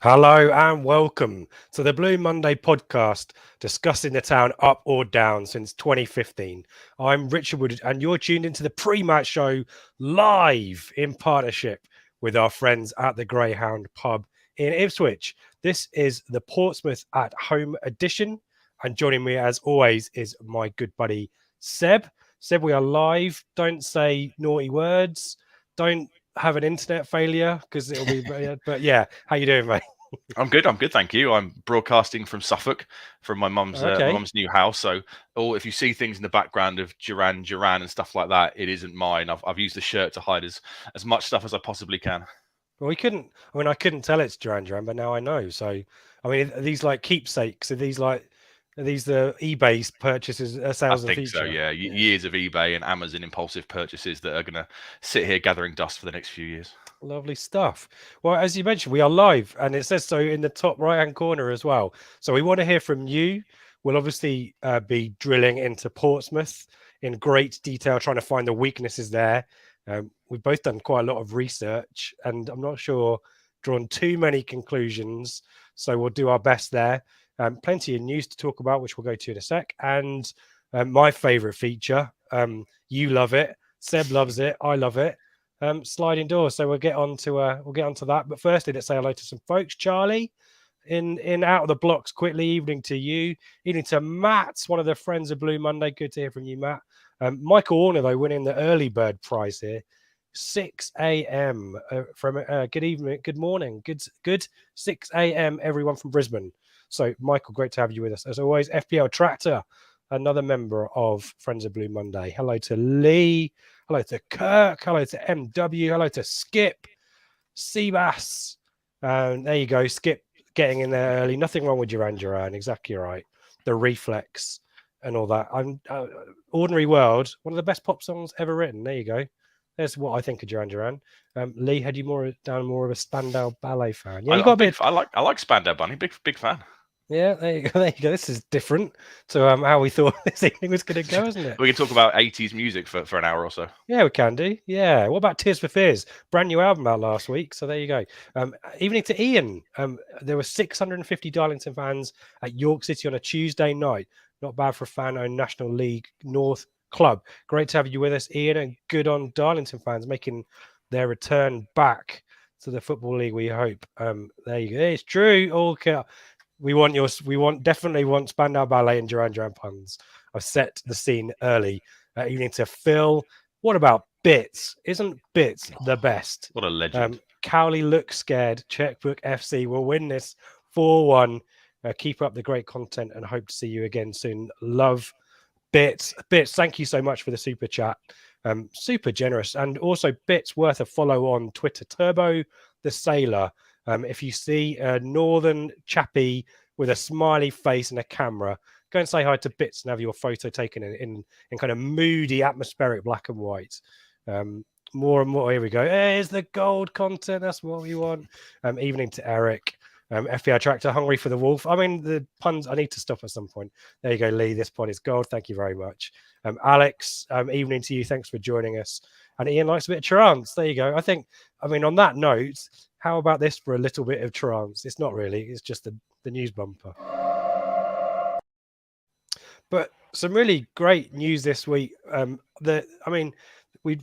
Hello and welcome to the Blue Monday podcast, discussing the town up or down since 2015. I'm Richard Wood and you're tuned into the Prematch show live in partnership with our friends at the Greyhound pub in Ipswich. This is the Portsmouth at home edition, and joining me as always is my good buddy Seb. Seb, we are live. Don't say naughty words. Don't have an internet failure because it'll be but yeah, how you doing, mate? I'm good, thank you. I'm broadcasting from Suffolk, from my mum's new house. So, if you see things in the background of Duran and stuff like that, it isn't mine. I've used the shirt to hide as much stuff as I possibly can. Well, I couldn't tell it's Duran, but now I know. So, I mean, are these like keepsakes? Are these the eBay purchases, sales of the future? I think so, yeah. Years of eBay and Amazon impulsive purchases that are going to sit here gathering dust for the next few years. Lovely stuff. Well, as you mentioned, we are live, and it says so in the top right-hand corner as well. So we want to hear from you. We'll obviously be drilling into Portsmouth in great detail, trying to find the weaknesses there. We've both done quite a lot of research, and I'm not sure drawn too many conclusions. So we'll do our best there. Plenty of news to talk about, which we'll go to in a sec. And my favourite feature, you love it, Seb loves it, I love it. Sliding doors. So we'll get on to that. But firstly, let's say hello to some folks. Charlie, in out of the blocks quickly. Evening to you. Evening to Matt, one of the friends of Blue Monday. Good to hear from you, Matt. Michael Warner though winning the early bird prize here. 6 a.m. From good evening, good morning, good 6 a.m. everyone from Brisbane. So Michael, great to have you with us as always. FPL Tractor, another member of Friends of Blue Monday. Hello to Lee. Hello to Kirk. Hello to MW. Hello to Skip. Seabass. There you go. Skip getting in there early. Nothing wrong with Duran. Exactly right. The reflex and all that. I'm Ordinary World, one of the best pop songs ever written. There you go. There's what I think of Duran. Lee, had you more of a Spandau Ballet fan? Yeah, I like Spandau Bunny. Big fan. Yeah, there you go. This is different to how we thought this evening was going to go, isn't it? We can talk about 80s music for an hour or so. Yeah, we can do. Yeah. What about Tears for Fears? Brand new album out last week. So there you go. Evening to Ian. There were 650 Darlington fans at York City on a Tuesday night. Not bad for a fan-owned National League North club. Great to have you with us, Ian, and good on Darlington fans making their return back to the Football League, we hope. There you go. It's true. Okay. We definitely want Spandau Ballet and Duran puns. I've set the scene early. Evening to Phil. What about Bits? Isn't Bits the best? What a legend. Cowley looks scared. Checkbook FC will win this 4-1. Keep up the great content and hope to see you again soon. Love Bits. Thank you so much for the super chat. Super generous. And also Bits worth a follow on Twitter. Turbo the Sailor. If you see a northern chappie with a smiley face and a camera, go and say hi to Bits and have your photo taken in kind of moody, atmospheric black and white. More and more. Here we go. Here's the gold content. That's what we want. Evening to Eric. FPL Tractor, hungry for the wolf. I mean, the puns, I need to stop at some point. There you go, Lee. This pod is gold. Thank you very much. Alex, evening to you. Thanks for joining us. And Ian likes a bit of trance. There you go. On that note, how about this for a little bit of trance? It's not really. It's just the news bumper. But some really great news this week. We've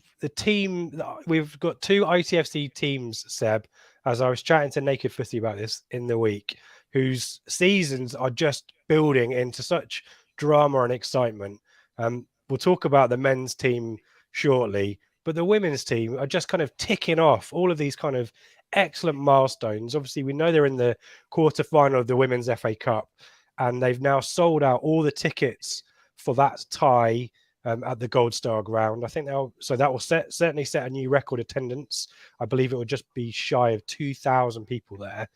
got two ITFC teams, Seb, as I was chatting to Naked Footy about this in the week, whose seasons are just building into such drama and excitement. We'll talk about the men's team shortly, but the women's team are just kind of ticking off all of these kind of excellent milestones. Obviously, we know they're in the quarterfinal of the Women's FA Cup, and they've now sold out all the tickets for that tie at the Gold Star ground. I think that will certainly set a new record attendance. I believe it will just be shy of 2,000 people there,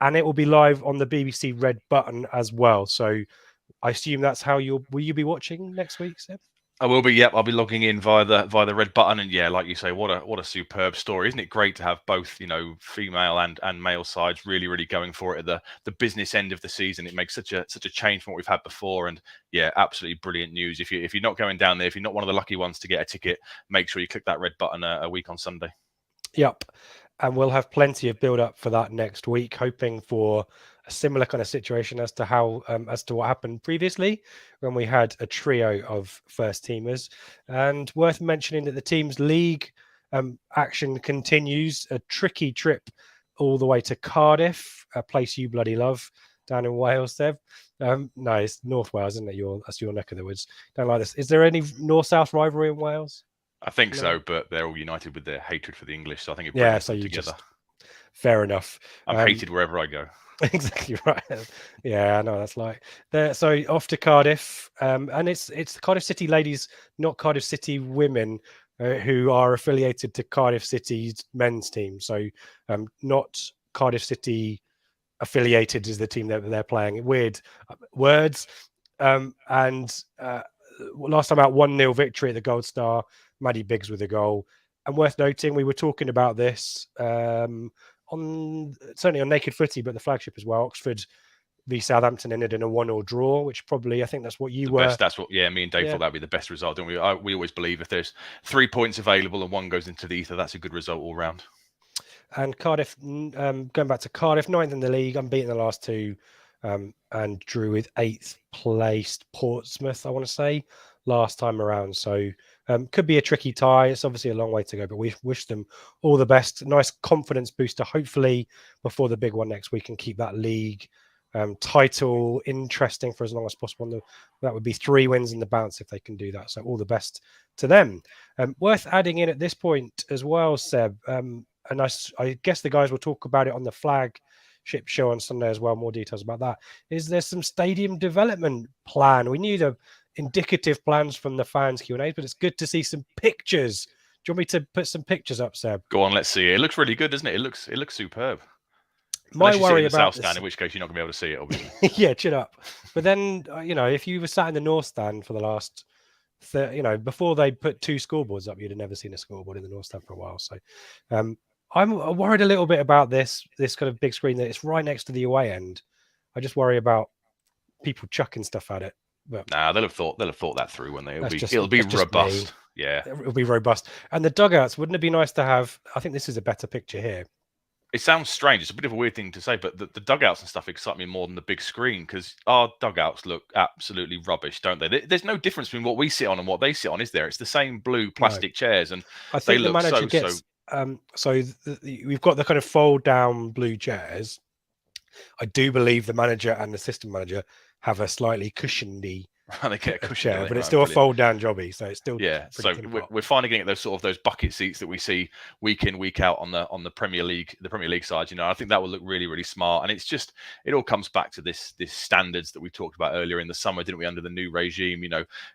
and it will be live on the BBC Red Button as well. So I assume that's how will you be watching next week, Seb? I will be. Yep, I'll be logging in via the red button, and yeah, like you say, what a superb story, isn't it? Great to have both, female and male sides really going for it at the business end of the season. It makes such a change from what we've had before, and yeah, absolutely brilliant news. If you're not going down there, if you're not one of the lucky ones to get a ticket, make sure you click that red button a week on Sunday. Yep. And we'll have plenty of build up for that next week, hoping for a similar kind of situation as to what happened previously when we had a trio of first teamers. And worth mentioning that the team's league action continues. A tricky trip all the way to Cardiff, a place you bloody love, down in Wales, Seb. No, it's North Wales, isn't it? That's your neck of the woods. Don't like this. Is there any north-south rivalry in Wales? I think so, but they're all united with their hatred for the English, so I think it brings them together. Fair enough. I'm hated wherever I go. Exactly right. Yeah, I know that's like there. So off to Cardiff, and it's the Cardiff City ladies, not Cardiff City women, who are affiliated to Cardiff City's men's team. So not Cardiff City affiliated is the team that they're playing. Weird words. And last time out, 1-0 victory at the Gold Star. Maddie Biggs with a goal. And worth noting, we were talking about this certainly on Naked Footy, but the Flagship as well. Oxford v Southampton ended in a 1-1 draw, which probably, I think that's what you were. Best, that's what, me and Dave thought that'd be the best result, don't we? We always believe if there's 3 points available and one goes into the ether, that's a good result all round. And Cardiff, going back to Cardiff, 9th in the league, unbeaten the last two, and drew with 8th placed Portsmouth, I want to say, last time around. So could be a tricky tie. It's obviously a long way to go, but we wish them all the best. Nice confidence booster, hopefully, before the big one next week, and keep that league title interesting for as long as possible. That would be 3 wins in the bounce if they can do that. So all the best to them. Worth adding in at this point as well, Seb, and I guess the guys will talk about it on the Flagship show on Sunday as well. More details about that. Is there some stadium development plan? We knew the indicative plans from the fans Q&A, but it's good to see some pictures. Do you want me to put some pictures up, Seb? Go on, let's see. It looks really good, doesn't it? It looks superb. My worry about the South stand, in which case you're not going to be able to see it, obviously. Yeah, chin up. But then, if you were sat in the North stand for the last, before they put 2 scoreboards up, you'd have never seen a scoreboard in the North stand for a while. So I'm worried a little bit about this kind of big screen that it's right next to the away end. I just worry about people chucking stuff at it. But they'll have thought that through when it'll be robust. Yeah, it'll be robust. And the dugouts, wouldn't it be nice to have? I think this is a better picture here. It sounds strange. It's a bit of a weird thing to say, but the dugouts and stuff excite me more than the big screen, because our dugouts look absolutely rubbish, don't they? There's no difference between what we sit on and what they sit on, is there? It's the same blue plastic chairs, and I think they look the manager gets. We've got the kind of fold down blue chairs. I do believe the manager and the assistant manager have a slightly cushiony they get a cushion chair, but it's still a fold down jobby, so it's still so we're finally getting those bucket seats that we see week in, week out on the Premier League side. I think that will look really smart, and it all comes back to this standards that we talked about earlier in the summer, didn't we, under the new regime?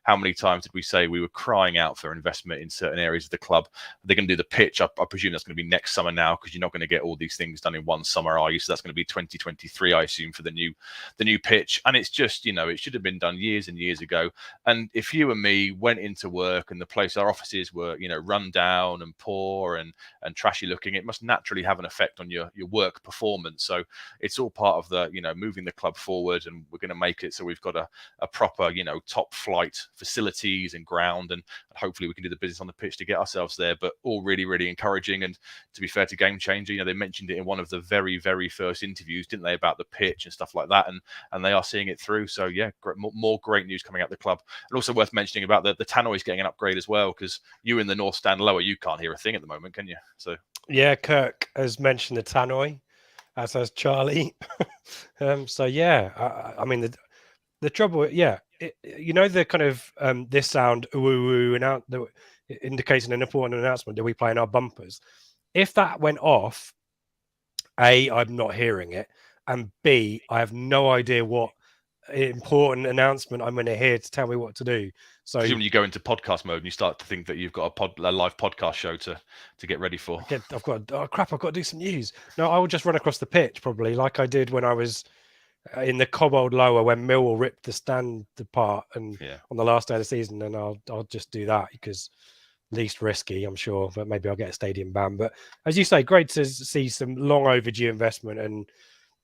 How many times did we say we were crying out for investment in certain areas of the club? They're going to do the pitch. I presume that's going to be next summer now, because you're not going to get all these things done in one summer, are you? So that's going to be 2023, I assume, for the new pitch. And it's just, it should have been done years and years ago. And if you and me went into work and the place, our offices were, run down and poor and trashy looking, it must naturally have an effect on your work performance. So it's all part of the, moving the club forward, and we're going to make it so we've got a proper, top flight facilities and ground, and hopefully we can do the business on the pitch to get ourselves there. But all really encouraging, and to be fair to Game Changer, they mentioned it in one of the very first interviews, didn't they, about the pitch and stuff like that, and they are seeing it through. So yeah, more great news coming out the club. And also worth mentioning about the tannoy's getting an upgrade as well, because you in the North Stand lower, you can't hear a thing at the moment, can you? So yeah, Kirk has mentioned the tannoy, as has Charlie. So yeah, I mean the trouble, yeah, the kind of this sound woo that indicates an important announcement that we play in our bumpers. If that went off, A, I'm not hearing it, and B, I have no idea what important announcement I'm going to hear to tell me what to do. So presumably you go into podcast mode and you start to think that you've got a live podcast show to get ready for. I've got to do some news. No, I will just run across the pitch probably, like I did when I was in the cobbled lower when Millwall ripped the stand apart and on the last day of the season, and I'll just do that because least risky, I'm sure, but maybe I'll get a stadium ban. But as you say, great to see some long overdue investment, and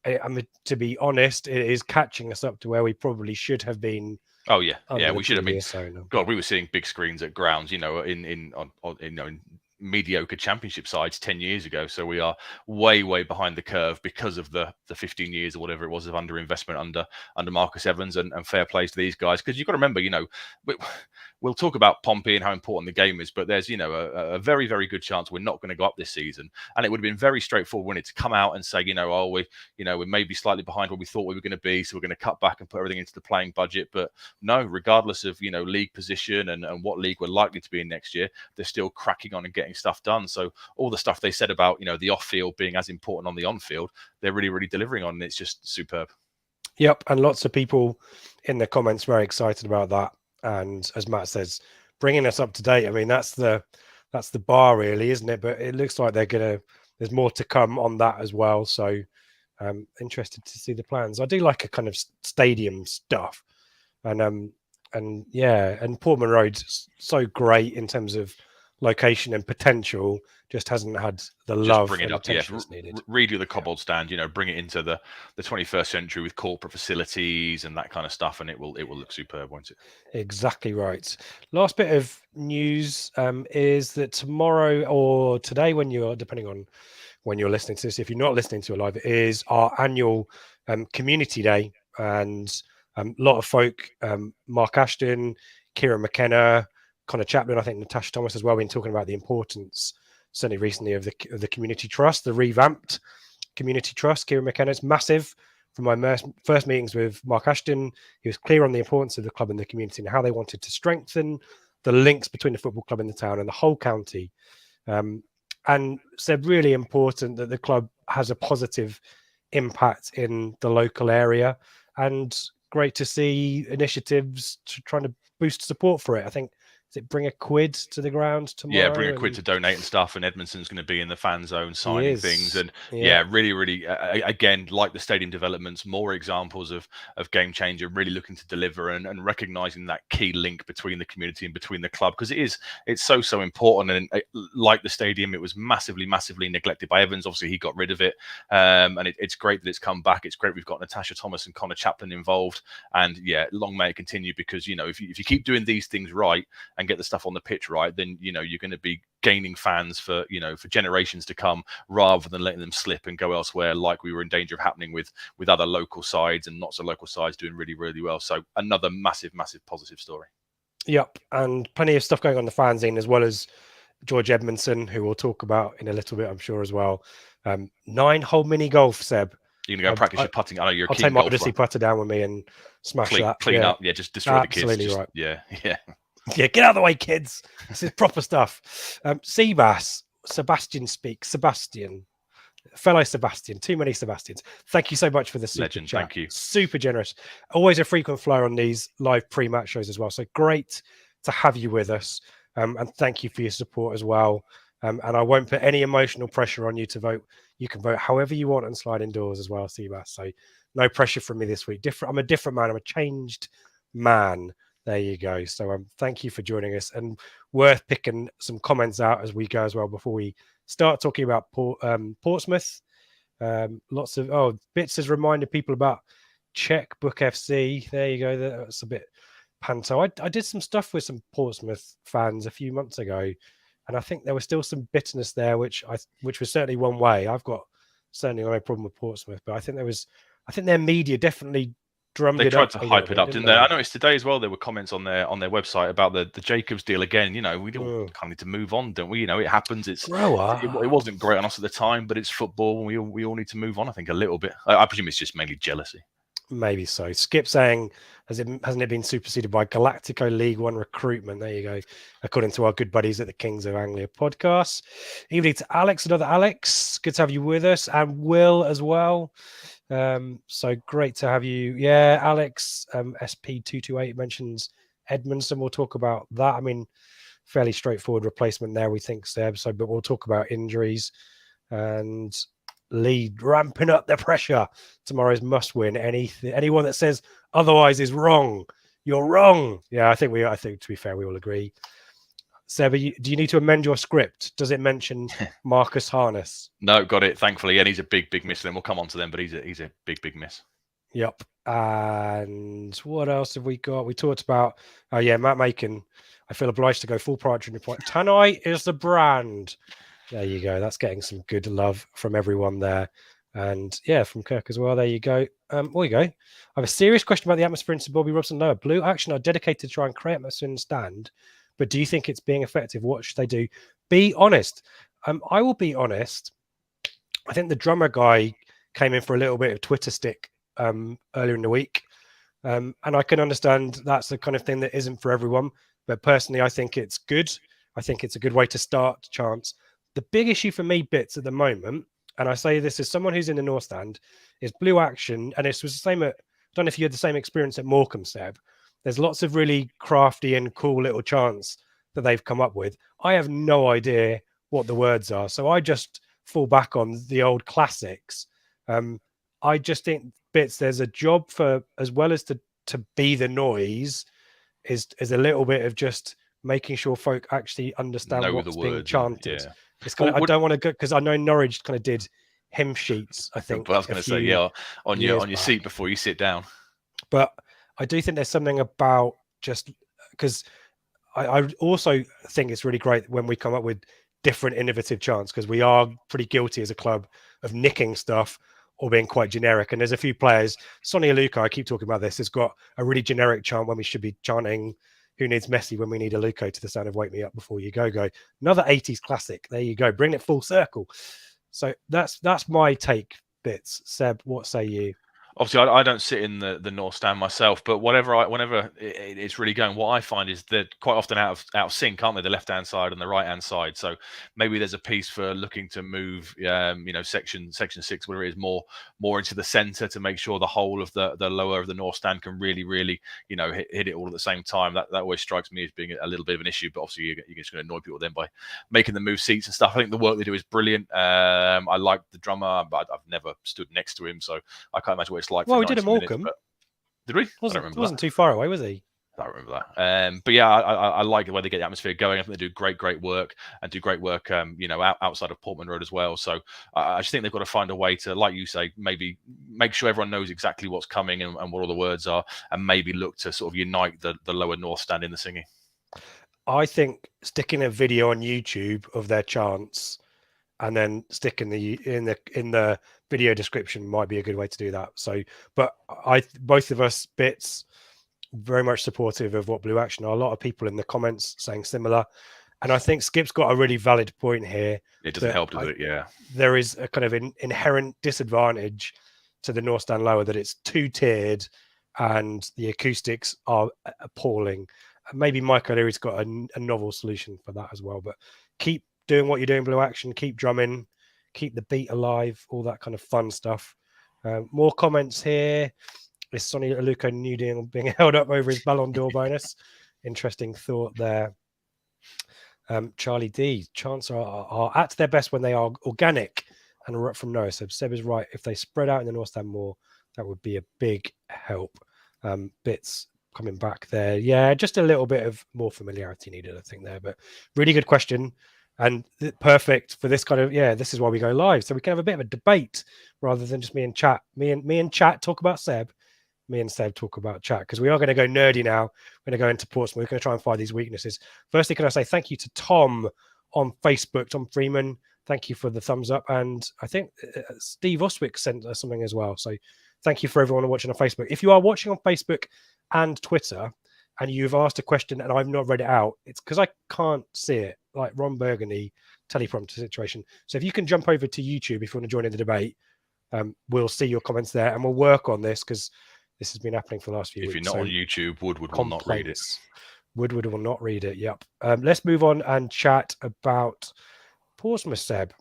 I mean, to be honest, it is catching us up to where we probably should have been. Oh yeah, we should have been. Owner. God, we were seeing big screens at grounds, in mediocre championship sides 10 years ago. So we are way behind the curve because of the 15 years or whatever it was of underinvestment under Marcus Evans, and fair plays to these guys, because you've got to remember, we'll talk about Pompey and how important the game is, but there's a very good chance we're not going to go up this season, and it would have been very straightforward when to come out and say, we're maybe slightly behind where we thought we were going to be, so we're going to cut back and put everything into the playing budget. But no, regardless of league position and what league we're likely to be in next year, they're still cracking on and getting stuff done. So all the stuff they said about the off field being as important on the on field, they're really delivering on, and it's just superb. Yep, and lots of people in the comments very excited about that. And as Matt says, bringing us up to date. I mean, that's the bar, really, isn't it? But it looks like there's more to come on that as well. So interested to see the plans. I do like a kind of stadium stuff, and Portman Road's so great in terms of location and potential, just hasn't had the love bring it and up, attention it's needed. Redo the cobbled stand, bring it into the 21st century with corporate facilities and that kind of stuff, and it will look superb, won't it? Exactly right. Last bit of news is that tomorrow or today, depending on when you're listening to this, if you're not listening to it live, it is our annual community day, and a lot of folk, Mark Ashton, Kieran McKenna, Connor Chaplin, I think Natasha Thomas as well, been talking about the importance, certainly recently, of the community trust, the revamped community trust. Kieran McKenna's massive. From my first meetings with Mark Ashton, he was clear on the importance of the club and the community and how they wanted to strengthen the links between the football club in the town and the whole county. And said really important that the club has a positive impact in the local area, and great to see initiatives trying to boost support for it. I think, bring a quid to the ground tomorrow? Yeah, bring a quid to donate and stuff. And Edmondson's going to be in the fan zone signing things. And really, again, like the stadium developments, more examples of game changer, really looking to deliver and recognizing that key link between the community and between the club, because it's so important. And like the stadium, it was massively neglected by Evans. Obviously, he got rid of it, and it's great that it's come back. It's great we've got Natasha Thomas and Connor Chaplin involved, and long may it continue, because if you keep doing these things right and get the stuff on the pitch right, then you're going to be gaining fans for generations to come, rather than letting them slip and go elsewhere, like we were in danger of happening with other local sides and not so local sides doing really well. So another massive positive story. Yep, and plenty of stuff going on the fanzine, as well as George Edmondson, who we'll talk about in a little bit, I'm sure, as well. 9-hole mini golf, Seb. You're going to go practice your putting. I know you're a I'll keen take my golfer. Odyssey putter down with me and smash that. Clean up. Yeah, just destroy Absolutely the kids. Right. Yeah. Yeah, get out of the way, kids. This is proper stuff. Seabass, Sebastian. Fellow Sebastian, too many Sebastians. Thank you so much for the super Legend, chat. thank you. Super generous. Always a frequent flyer on these live pre-match shows as well. So great to have you with us. And thank you for your support as well. And I won't put any emotional pressure on you to vote. You can vote however you want on Sliding Doors as well, Seabass. So no pressure from me this week. I'm a different man. I'm a changed man. There you go. So thank you for joining us, and worth picking some comments out as we go as well before we start talking about Portsmouth. Lots of Bits has reminded people about Checkbook FC. There you go. That's a bit panto. I did some stuff with some Portsmouth fans a few months ago, and I think there was still some bitterness there, which was certainly one way. I've got certainly no problem with Portsmouth, but I think their media definitely they tried to hype it up, didn't they? I noticed today as well there were comments on their website about the Jacobs deal again. We don't kind of need to move on, don't we? It happens. It wasn't great on us at the time, but it's football, and we all need to move on, I think, a little bit. I presume it's just mainly jealousy. Maybe so. Skip saying, hasn't it been superseded by Galactico League One recruitment? There you go. According to our good buddies at the Kings of Anglia podcast. Evening to Alex, another Alex. Good to have you with us, and Will as well. So great to have you. Yeah, Alex, SP228 mentions Edmondson. We'll talk about that. I mean, fairly straightforward replacement there, we think, Seb. But we'll talk about injuries. And lead, ramping up the pressure. Tomorrow's must win. Anyone that says otherwise is wrong. You're wrong. Yeah, I think to be fair, we all agree. Seb, do you need to amend your script? Does it mention Marcus Harness? No, got it. Thankfully, and he's a big miss. Then we'll come on to them, but he's a big miss. Yep. And what else have we got? We talked about, Matt Macon. I feel obliged to go full proprietary point. Tannoy is the brand. There you go. That's getting some good love from everyone there. And yeah, from Kirk as well. There you go. There you go. I have a serious question about the atmosphere in Sir Bobby Robson Lower. Blue Action are dedicated to try and create atmosphere in the stand, but do you think it's being effective? What should they do? Be honest. I will be honest. I think the drummer guy came in for a little bit of Twitter stick earlier in the week. And I can understand that's the kind of thing that isn't for everyone. But personally, I think it's good. I think it's a good way to start chants. The big issue for me, Bits, at the moment, and I say this as someone who's in the North Stand, is Blue Action. And this was the same I don't know if you had the same experience at Morecambe, Seb. There's lots of really crafty and cool little chants that they've come up with. I have no idea what the words are. So I just fall back on the old classics. I just think, Bits, there's a job for, as well as to be the noise, is a little bit of just making sure folk actually understand what's being chanted. It's kind of, I don't want to go, because I know Norwich kind of did hymn sheets, I think. But I was going to say, on your seat before you sit down. But I do think there's something about just because I also think it's really great when we come up with different innovative chants, because we are pretty guilty as a club of nicking stuff or being quite generic. And there's a few players, Sonny Aluko, I keep talking about this, has got a really generic chant when we should be chanting Who Needs Messi when we need Aluko to the sound of Wake Me Up Before You Go Go. Another 80s classic. There you go. Bring it full circle. So that's my take, Bits. Seb, what say you? Obviously, I don't sit in the North Stand myself, but whenever it's really going, what I find is they're quite often out of sync, aren't they? The left-hand side and the right-hand side. So maybe there's a piece for looking to move, section 6, where it is more into the centre to make sure the whole of the lower of the North Stand can really, hit it all at the same time. That always strikes me as being a little bit of an issue. But obviously, you're just going to annoy people then by making them move seats and stuff. I think the work they do is brilliant. I like the drummer, but I've never stood next to him, so I can't imagine what it's like. Well, we did a Morecambe. Did we? Wasn't too far away, was he? I don't remember that. But yeah, I like the way they get the atmosphere going. I think they do great work and do great work, outside of Portman Road as well. So I just think they've got to find a way to, like you say, maybe make sure everyone knows exactly what's coming and what all the words are, and maybe look to sort of unite the lower North Stand in the singing. I think sticking a video on YouTube of their chants and then sticking in the video description might be a good way to do that. So, but both of us, Bits, very much supportive of what Blue Action are. A lot of people in the comments saying similar, and I think Skip's got a really valid point here. It doesn't help, does it? Yeah, there is a kind of inherent disadvantage to the North Stand Lower, that it's two-tiered and the acoustics are appalling. Maybe Mike O'Leary's got a novel solution for that as well. But keep doing what you're doing, Blue Action. Keep drumming, keep the beat alive, all that kind of fun stuff. More comments here. Is Sonny Aluko new deal being held up over his Ballon d'Or bonus? Interesting thought there. Charlie D. Chants are at their best when they are organic and from Noah. So Seb is right. If they spread out in the North Stand more, that would be a big help. Bits coming back there. Yeah, just a little bit of more familiarity needed, I think, there. But really good question. And perfect for this kind of, this is why we go live. So we can have a bit of a debate rather than just me and chat. Me and chat talk about Seb. Me and Seb talk about chat, because we are going to go nerdy now. We're going to go into Portsmouth. We're going to try and find these weaknesses. Firstly, can I say thank you to Tom on Facebook, Tom Freeman. Thank you for the thumbs up. And I think Steve Oswick sent us something as well. So thank you for everyone watching on Facebook. If you are watching on Facebook and Twitter and you've asked a question and I've not read it out, it's because I can't see it, like Ron Burgundy teleprompter situation. So if you can jump over to YouTube if you want to join in the debate, we'll see your comments there and we'll work on this, because this has been happening for the last few weeks. If you're not on YouTube, Woodward will not read it. Woodward will not read it, yep. Let's move on and chat about Portsmouth, Seb.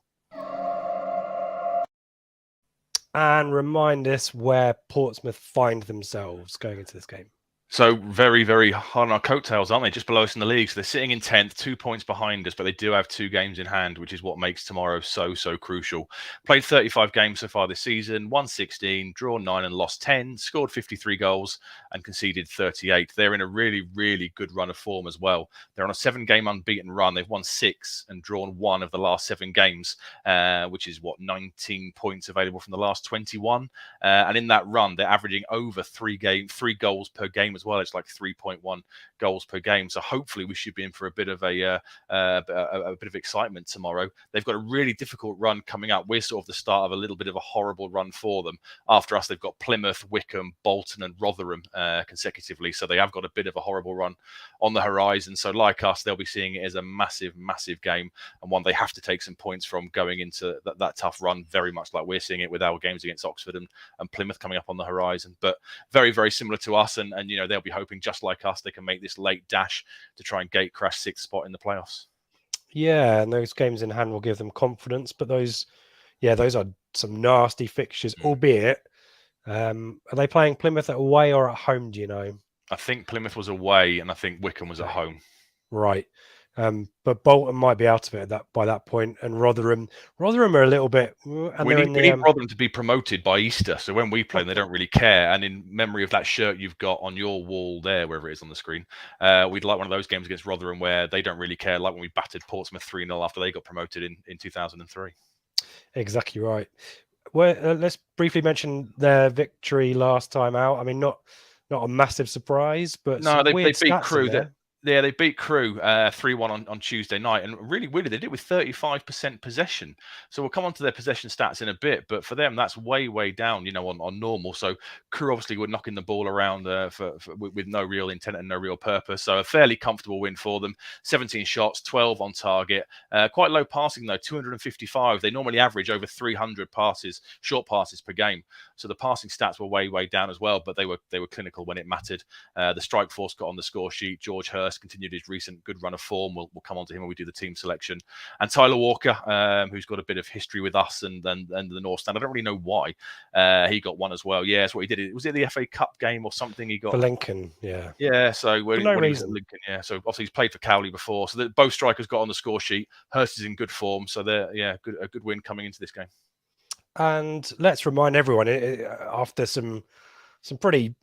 And remind us where Portsmouth find themselves going into this game. So very, very hard on our coattails, aren't they? Just below us in the league. So they're sitting in 10th, 2 points behind us, but they do have 2 games in hand, which is what makes tomorrow so, so crucial. Played 35 games so far this season, won 16, drawn 9 and lost 10, scored 53 goals and conceded 38. They're in a really, really good run of form as well. They're on a 7-game unbeaten run. They've won 6 and drawn 1 of the last 7 games, which is 19 points available from the last 21. And in that run, they're averaging over 3 goals per game as well. It's like 3.1 goals per game. So hopefully we should be in for a bit of a bit of excitement tomorrow. They've got a really difficult run coming up. We're sort of the start of a little bit of a horrible run for them. After us, they've got Plymouth, Wycombe, Bolton, and Rotherham consecutively. So they have got a bit of a horrible run on the horizon. So like us, they'll be seeing it as a massive, massive game and one they have to take some points from going into that tough run. Very much like we're seeing it with our games against Oxford and Plymouth coming up on the horizon. But very, very similar to us. And you know, they'll be hoping, just like us, they can make this late dash to try and gate crash 6th spot in the playoffs. Yeah, and those games in hand will give them confidence. But those are some nasty fixtures, albeit. Are they playing Plymouth at away or at home, do you know? I think Plymouth was away and I think Wycombe was at home. Right. But Bolton might be out of it by that point, and Rotherham are a little bit. And we need Rotherham to be promoted by Easter, so when we play, they don't really care. And in memory of that shirt you've got on your wall there, wherever it is on the screen, we'd like one of those games against Rotherham where they don't really care, like when we battered Portsmouth 3-0 after they got promoted in 2003. Exactly right. Well, let's briefly mention their victory last time out. I mean, not a massive surprise, but no, they beat Crewe. They beat Crewe 3-1 on Tuesday night, and really they did it with 35% possession. So we'll come on to their possession stats in a bit, but for them that's way down, you know, on normal. So Crewe obviously were knocking the ball around with no real intent and no real purpose. So a fairly comfortable win for them. 17 shots, 12 on target. Quite low passing though, 255. They normally average over 300 short passes per game. So the passing stats were way down as well, but they were clinical when it mattered. The strike force got on the score sheet. George Hurst continued his recent good run of form. We'll come on to him when we do the team selection. And Tyler Walker, who's got a bit of history with us and the North Stand. I don't really know why. He got one as well. Yeah, that's what he did. Was it the FA Cup game or something? He got for Lincoln. Yeah. Yeah. So when he was at Lincoln, yeah. So obviously he's played for Cowley before. So both strikers got on the score sheet. Hurst is in good form. So they're a good win coming into this game. And let's remind everyone, after some pretty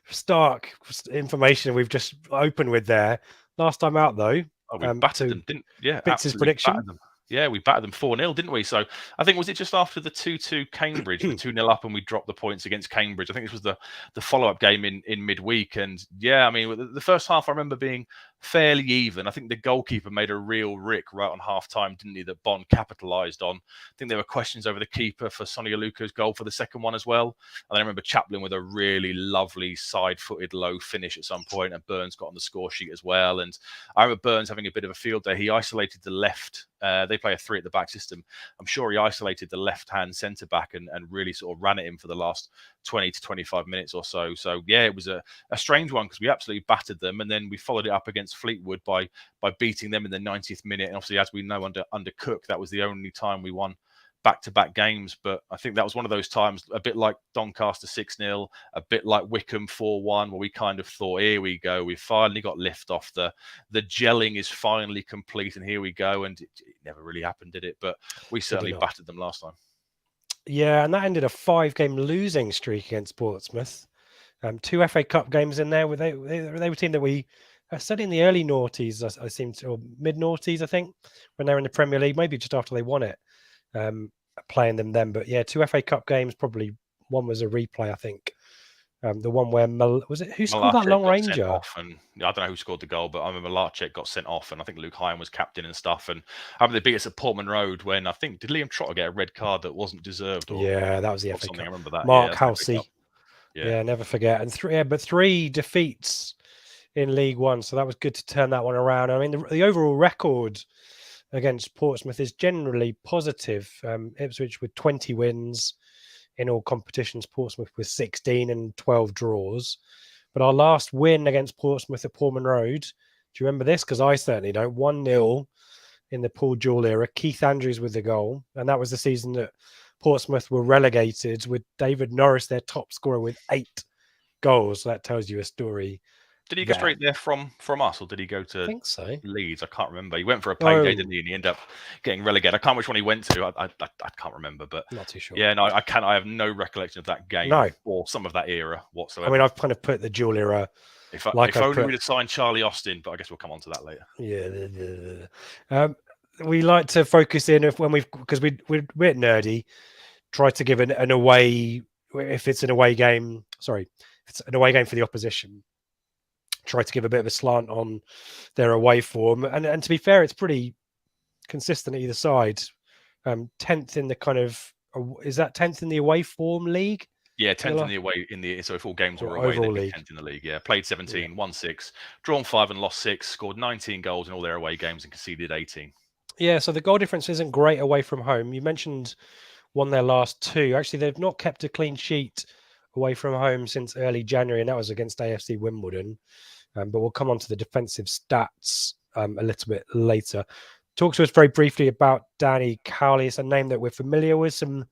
stark information we've just opened with there. Last time out, though, we battered them, didn't? Yeah, Bits' prediction. Yeah, we battered them 4-0, didn't we? So I think, was it just after the 2-2 Cambridge, the 2-0 up, and we dropped the points against Cambridge? I think this was the follow-up game in midweek. And yeah, I mean, the first half I remember being fairly even. I think the goalkeeper made a real rick right on half-time, didn't he, that Bond capitalised on. I think there were questions over the keeper for Sonny Aluko's goal for the second one as well. And I remember Chaplin with a really lovely side-footed low finish at some point, and Burns got on the score sheet as well. And I remember Burns having a bit of a field day. He isolated the left. They play a 3 at the back system. I'm sure he isolated the left-hand centre-back and really sort of ran at him for the last 20 to 25 minutes or so. So, yeah, it was a strange one because we absolutely battered them. And then we followed it up against Fleetwood by beating them in the 90th minute. And obviously, as we know, under Cook, that was the only time we won back-to-back games. But I think that was one of those times, a bit like Doncaster 6-0, a bit like Wycombe 4-1, where we kind of thought, here we go, we finally got lift off, the gelling is finally complete, and here we go. And it never really happened, did it? But we certainly battered them last time. Yeah, and that ended a 5-game losing streak against Portsmouth. 2 FA Cup games in there. They were a team that we said in the early noughties, I seem to, or mid noughties, I think, when they were in the Premier League, maybe just after they won it. Playing them then, but yeah, 2 FA Cup games. Probably one was a replay, I think. The one where who scored that long ranger? And I don't know who scored the goal, but I remember Larchek got sent off, and I think Luke Hine was captain and stuff. And I remember they beat us at Portman Road when I think, did Liam Trotter get a red card that wasn't deserved? Yeah, that was the FA Cup. I remember that. Mark Halsey. Yeah, never forget. And 3 defeats in League One, so that was good to turn that one around. I mean, the overall record against Portsmouth is generally positive. Ipswich with 20 wins in all competitions, Portsmouth with 16 and 12 draws. But our last win against Portsmouth at Portman Road, do you remember this? Because I certainly don't. 1-0 in the Paul Jewell era. Keith Andrews with the goal. And that was the season that Portsmouth were relegated with David Norris, their top scorer, with 8 goals. That tells you a story. Did he go straight there from us, or did he go to I think so. Leeds? I can't remember. He went for a payday, didn't he? And he ended up getting relegated. I can't remember which one he went to. I can't remember, but not too sure. Yeah, no, I can't. I have no recollection of that game or some of that era whatsoever. I mean, I've kind of put the dual era. If only we'd have signed Charlie Austin, but I guess we'll come on to that later. Yeah. We like to focus in because we're a bit nerdy. Try to give an away if it's an away game. Sorry, if it's an away game for the opposition. Try to give a bit of a slant on their away form, and to be fair, it's pretty consistent either side. 10th in the kind of is that 10th in the away form league? Yeah, 10th in the away so if all games were away, they'd be 10th in the league. Yeah, played 17, won 6, drawn 5 and lost 6, scored 19 goals in all their away games and conceded 18. Yeah, so the goal difference isn't great away from home. You mentioned won their last 2. Actually, they've not kept a clean sheet away from home since early January, and that was against AFC Wimbledon. But we'll come on to the defensive stats a little bit later. Talk to us very briefly about Danny Cowley. It's a name that we're familiar with, some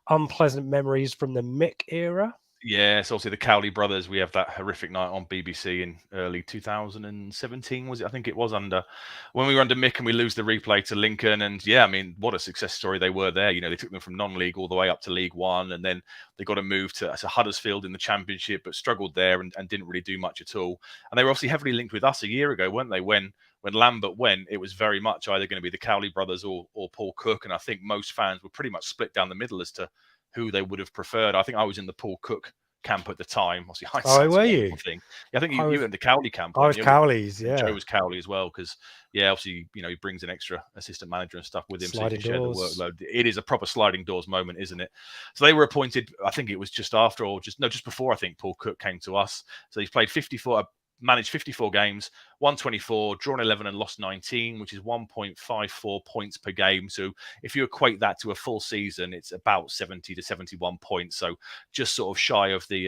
unpleasant memories from the Mick era. Yeah, so obviously the Cowley brothers, we have that horrific night on BBC in early 2017, was it? I think it was when we were under Mick and we lose the replay to Lincoln. And yeah, I mean, what a success story they were there. You know, they took them from non-league all the way up to League One, and then they got a move to Huddersfield in the Championship, but struggled there and didn't really do much at all. And they were obviously heavily linked with us a year ago, weren't they? When Lambert went, it was very much either going to be the Cowley brothers or Paul Cook. And I think most fans were pretty much split down the middle as to who they would have preferred. I think I was in the Paul Cook camp at the time. Oh, were you? Thing. Yeah, I think you were in the Cowley camp. I was Cowley's, yeah. Joe was Cowley as well, because yeah, obviously, you know, he brings an extra assistant manager and stuff with him, sliding so you can doors. share the workload. It is a proper sliding doors moment, isn't it? So they were appointed, I think it was just after or just before, I think Paul Cook came to us. So he's played 54, managed 54 games, won 24, drawn 11 and lost 19, which is 1.54 points per game. So if you equate that to a full season, it's about 70 to 71 points. So just sort of shy of the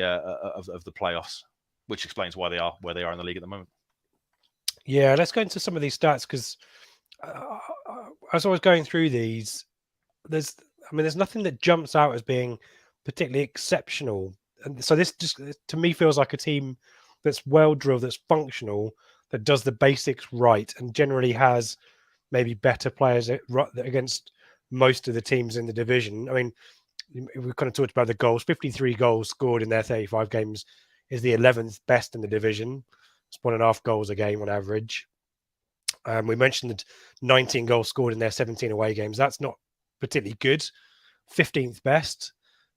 playoffs, which explains why they are where they are in the league at the moment. Yeah, let's go into some of these stats, because as I was going through these, there's nothing that jumps out as being particularly exceptional. And so this just, to me, feels like a team that's well drilled, that's functional, that does the basics right, and generally has maybe better players against most of the teams in the division. I mean, we've kind of talked about the goals. 53 goals scored in their 35 games is the 11th best in the division. It's 1.5 goals a game on average. We mentioned 19 goals scored in their 17 away games. That's not particularly good. 15th best.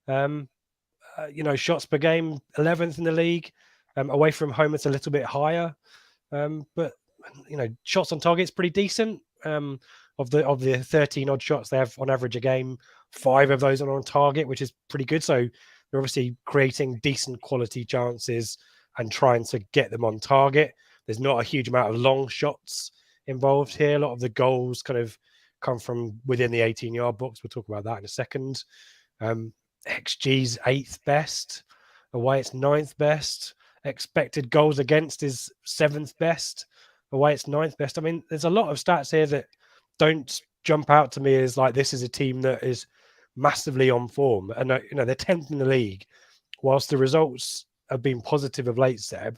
Shots per game, 11th in the league. Away from home, it's a little bit higher, but shots on target's pretty decent. Of the 13 odd shots they have on average a game, 5 of those are on target, which is pretty good. So they're obviously creating decent quality chances and trying to get them on target. There's not a huge amount of long shots involved here. A lot of the goals kind of come from within the 18-yard box. We'll talk about that in a second. XG's 8th best. Away, it's 9th best. Expected goals against is 7th best. Away, it's 9th best. I mean, there's a lot of stats here that don't jump out to me as like this is a team that is massively on form. And, they're 10th in the league. Whilst the results have been positive of late, Seb,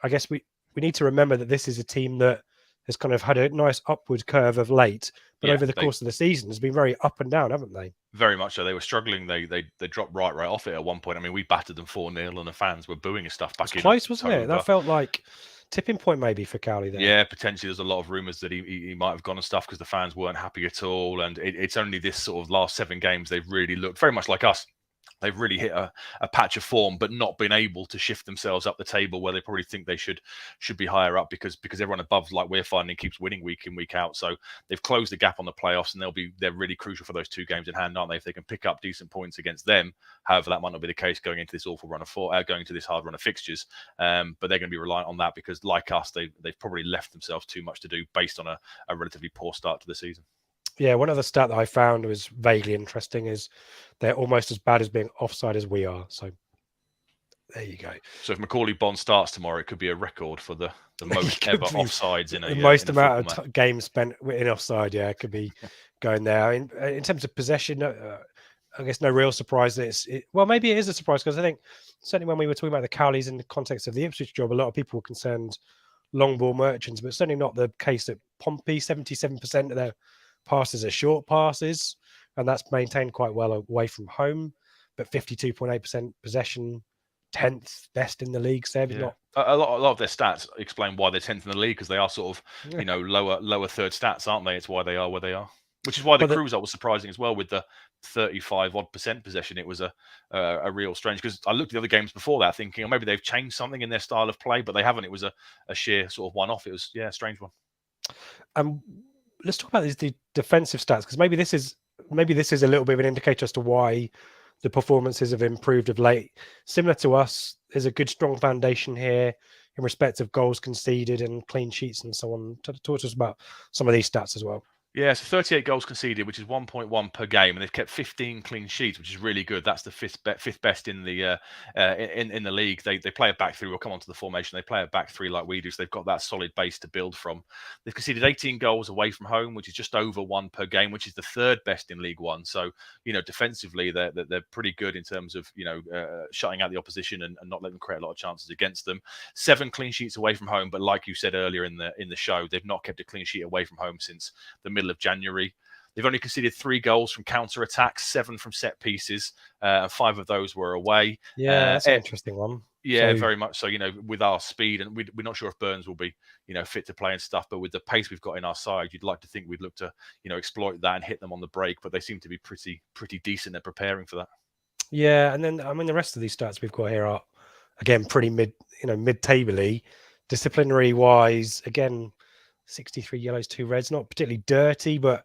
I guess we need to remember that this is a team that has kind of had a nice upward curve of late, but over the course of the season has been very up and down, haven't they? Very much so. They were struggling. They dropped right off it at one point. I mean, we battered them 4-0 and the fans were booing and stuff back in. Close, wasn't it? That felt like tipping point maybe for Cowley there. Yeah, potentially. There's a lot of rumours that he might have gone and stuff because the fans weren't happy at all. And it's only this sort of last 7 games they've really looked very much like us. They've really hit a patch of form, but not been able to shift themselves up the table where they probably think they should be higher up because everyone above, like we're finding, keeps winning week in, week out. So they've closed the gap on the playoffs, and they're really crucial for those 2 games in hand, aren't they? If they can pick up decent points against them, however, that might not be the case going into this awful run of going to this hard run of fixtures. But they're going to be reliant on that because, like us, they've probably left themselves too much to do based on a relatively poor start to the season. Yeah, one other stat that I found was vaguely interesting is they're almost as bad as being offside as we are. So there you go. So if Macaulay Bond starts tomorrow, it could be a record for the most ever offsides in a the most amount of games spent in offside. Yeah, it could be going there. In terms of possession, I guess no real surprise that well, maybe it is a surprise because I think certainly when we were talking about the Cowleys in the context of the Ipswich job, a lot of people were concerned long ball merchants, but certainly not the case at Pompey. 77% of their passes are short passes, and that's maintained quite well away from home. But 52.8% possession, 10th best in the league. Seb, Yeah, not a lot of their stats explain why they're 10th in the league, because they are sort of lower third stats, aren't they? It's why they are where they are. Which is why the Crew result was surprising as well, with the 35% possession. It was a real strange, because I looked at the other games before that thinking, oh, maybe they've changed something in their style of play, but they haven't. It was a sheer sort of one-off. It was a strange one. Let's talk about the defensive stats, because maybe this is a little bit of an indicator as to why the performances have improved of late. Similar to us, there's a good strong foundation here in respect of goals conceded and clean sheets and so on. Talk to us about some of these stats as well. Yeah, so 38 goals conceded, which is 1.1 per game, and they've kept 15 clean sheets, which is really good. That's the fifth best in the in the league. They play a back three. We'll come on to the formation. They play a back three like we do, so they've got that solid base to build from. They've conceded 18 goals away from home, which is just over one per game, which is the third best in League One. So defensively, they're pretty good in terms of shutting out the opposition and not letting them create a lot of chances against them. 7 clean sheets away from home, but like you said earlier in the show, they've not kept a clean sheet away from home since the middle of January. They've only conceded 3 goals from counter attacks, 7 from set pieces, and 5 of those were away. Yeah, that's an interesting one. Yeah, very much so. With our speed, and we're not sure if Burns will be, fit to play and stuff. But with the pace we've got in our side, you'd like to think we'd look to, exploit that and hit them on the break. But they seem to be pretty decent at preparing for that. Yeah, and then the rest of these stats we've got here are again pretty mid-table-y. Disciplinary wise, again, 63 yellows, 2 reds, not particularly dirty, but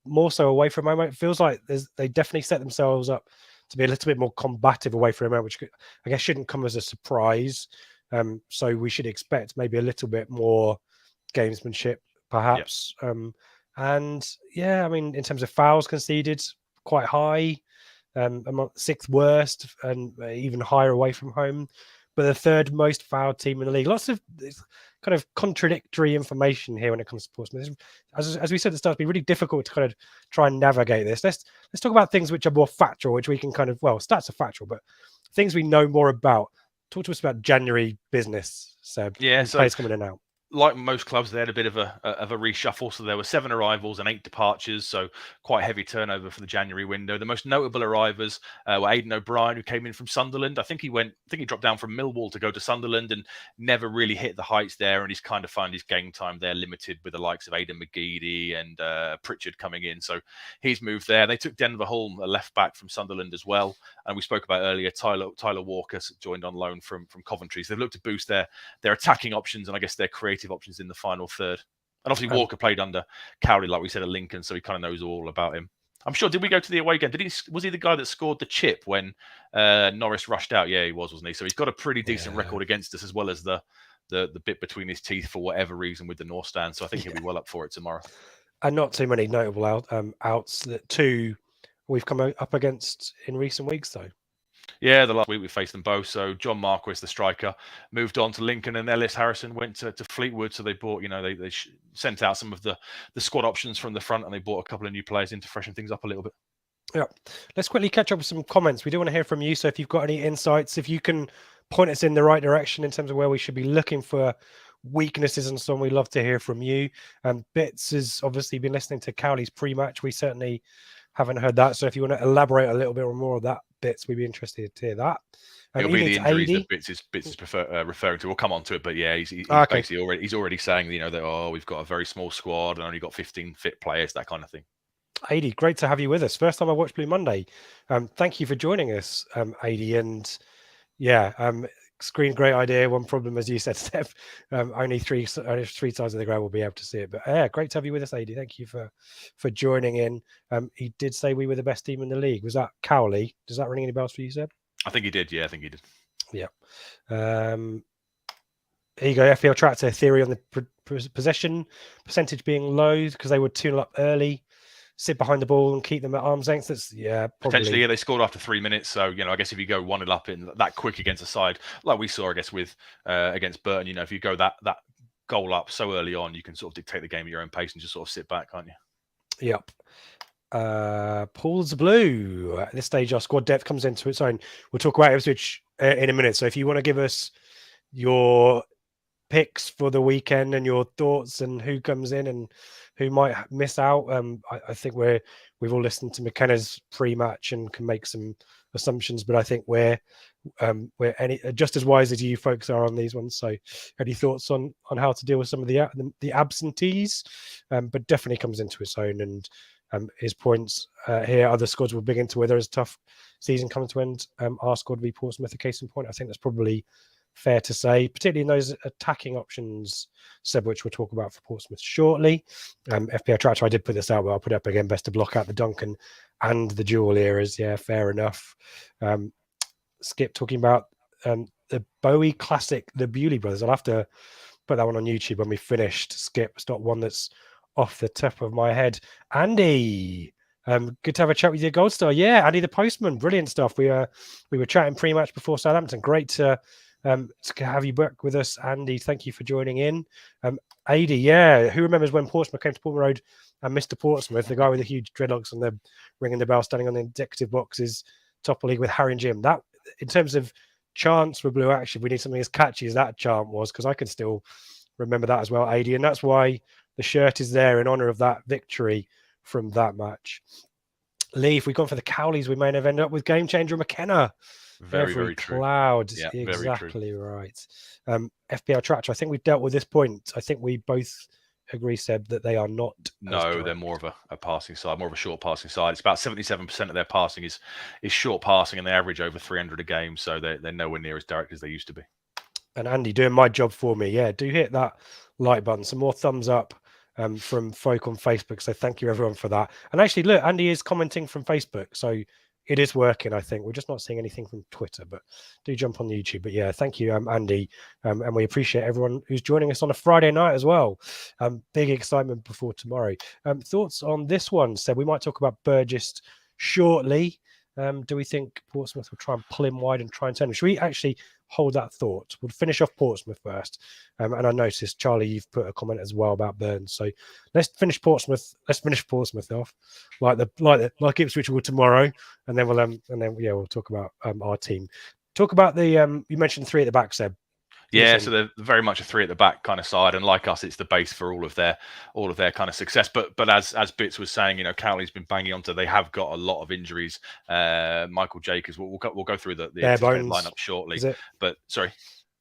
more so away from home. It feels like they definitely set themselves up to be a little bit more combative away from home, which I guess shouldn't come as a surprise. So we should expect maybe a little bit more gamesmanship, perhaps. Yep. In terms of fouls conceded, quite high, among 6th worst, and even higher away from home. But the 3rd most fouled team in the league. Lots of kind of contradictory information here when it comes to Portsmouth. As we said at the start, it's been really difficult to kind of try and navigate this. Let's talk about things which are more factual, which we can kind of, stats are factual, but things we know more about. Talk to us about January business, Seb. Yeah, so players coming in and out. Like most clubs, they had a bit of a reshuffle. So there were 7 arrivals and 8 departures. So quite heavy turnover for the January window. The most notable arrivals were Aidan O'Brien, who came in from Sunderland. I think he dropped down from Millwall to go to Sunderland and never really hit the heights there. And he's kind of found his game time there limited with the likes of Aidan McGeady and Pritchard coming in. So he's moved there. They took Denver Hulme, a left back from Sunderland as well. And we spoke about earlier, Tyler Walker joined on loan from Coventry. So they've looked to boost their attacking options and I guess their creative options in the final third. And obviously Walker played under Cowley, like we said, at Lincoln, so he kind of knows all about him. I'm sure, did we go to the away game? Was he the guy that scored the chip when Norris rushed out? Yeah, he was, wasn't he? So he's got a pretty decent record against us, as well as the bit between his teeth for whatever reason with the North Stand. So I think he'll be well up for it tomorrow. And not too many notable outs that 2 we've come up against in recent weeks, though. Yeah, the last week we faced them both. So John Marquis, the striker, moved on to Lincoln, and Ellis Harrison went to Fleetwood. So they bought, they sent out some of the squad options from the front, and they bought a couple of new players in to freshen things up a little bit. Yeah, let's quickly catch up with some comments. We do want to hear from you. So if you've got any insights, if you can point us in the right direction in terms of where we should be looking for weaknesses and so on, we'd love to hear from you. Bits has obviously been listening to Cowley's pre-match. We certainly haven't heard that. So if you want to elaborate a little bit more of that, Bits, we'd be interested to hear that. It'll be the injuries that Bits is referring to. We'll come on to it, but yeah, he's basically already saying, that we've got a very small squad and only got 15 fit players, that kind of thing. Adi, great to have you with us. First time I watched Blue Monday. Thank you for joining us, Adi. And screen, great idea. One problem, as you said, Steph, only three sides of the ground will be able to see it. But yeah, great to have you with us, Adi. Thank you for joining in. He did say we were the best team in the league. Was that Cowley? Does that ring any bells for you, Seb? I think he did. Yeah, I think he did. Yeah. Here you go. FPL Tractor theory on the possession percentage being low because they would tune up early, sit behind the ball and keep them at arm's length. That's probably. Potentially. Yeah, they scored after 3 minutes. So I guess if you go 1-0 up in that quick against a side like we saw, I guess with against Burton, if you go that goal up so early on, you can sort of dictate the game at your own pace and just sort of sit back, can't you? Yep. Paul's blue. At this stage, our squad depth comes into its own. We'll talk about Ipswich in a minute. So if you want to give us your picks for the weekend and your thoughts and who comes in and who might miss out, I think we've all listened to McKenna's pre-match and can make some assumptions, but I think we're just as wise as you folks are on these ones. So any thoughts on how to deal with some of the absentees? But definitely comes into its own, and his points here. Other squads will begin to whether it's a tough season coming to end. Our squad will be Portsmouth a case in point. I think that's probably fair to say, particularly in those attacking options, Seb, which we'll talk about for Portsmouth shortly. FPL Tractor, I did put this out, but I'll put it up again. Best to block out the Duncan and the dual eras. Yeah, fair enough. Skip talking about the Bowie classic, the Bewley Brothers. I'll have to put that one on YouTube when we finished. Skip, it's not one that's off the top of my head. Andy, good to have a chat with you, Gold Star. Yeah, Andy the Postman, brilliant stuff. We were chatting pre-match before Southampton. Great to have you back with us, Andy. Thank you for joining in. Adi, yeah, who remembers when Portsmouth came to Portman Road and Mr. Portsmouth, the guy with the huge dreadlocks and the ringing the bell, standing on the indicative boxes, top of league with Harry and Jim. That, in terms of chants for Blue Action, we need something as catchy as that chant was, because I can still remember that as well, Adi, and that's why the shirt is there in honour of that victory from that match. Lee, if we'd gone for the Cowleys, we may have ended up with Game Changer McKenna. Very cloud. Yeah, exactly right. FPL Tractor, I think we've dealt with this point. I think we both agree, Seb, that they are not. No, they're more of a passing side, more of a short passing side. It's about 77% of their passing is short passing, and they average over 300 a game. So they're nowhere near as direct as they used to be. And Andy, doing my job for me. Yeah, do hit that like button. Some more thumbs up from folk on Facebook. So thank you everyone for that. And actually, look, Andy is commenting from Facebook. So it is working, I think. We're just not seeing anything from Twitter, but do jump on YouTube. But yeah, thank you, Andy. And we appreciate everyone who's joining us on a Friday night as well. Big excitement before tomorrow. Thoughts on this one? So we might talk about Burgess shortly. Do we think Portsmouth will try and pull him wide and try and turn him? Should we actually hold that thought? We'll finish off Portsmouth first. And I noticed, Charlie, you've put a comment as well about Burns. So let's finish Portsmouth. Let's finish Portsmouth off like Ipswich will tomorrow, and then we'll talk about our team. Talk about the you mentioned three at the back, Seb. Yeah, so they're very much a three at the back kind of side, and like us, it's the base for all of their kind of success. But as Bits was saying, you know, Cowley's been banging onto. They have got a lot of injuries. Michael Jacobs. We'll go through the lineup shortly. But sorry,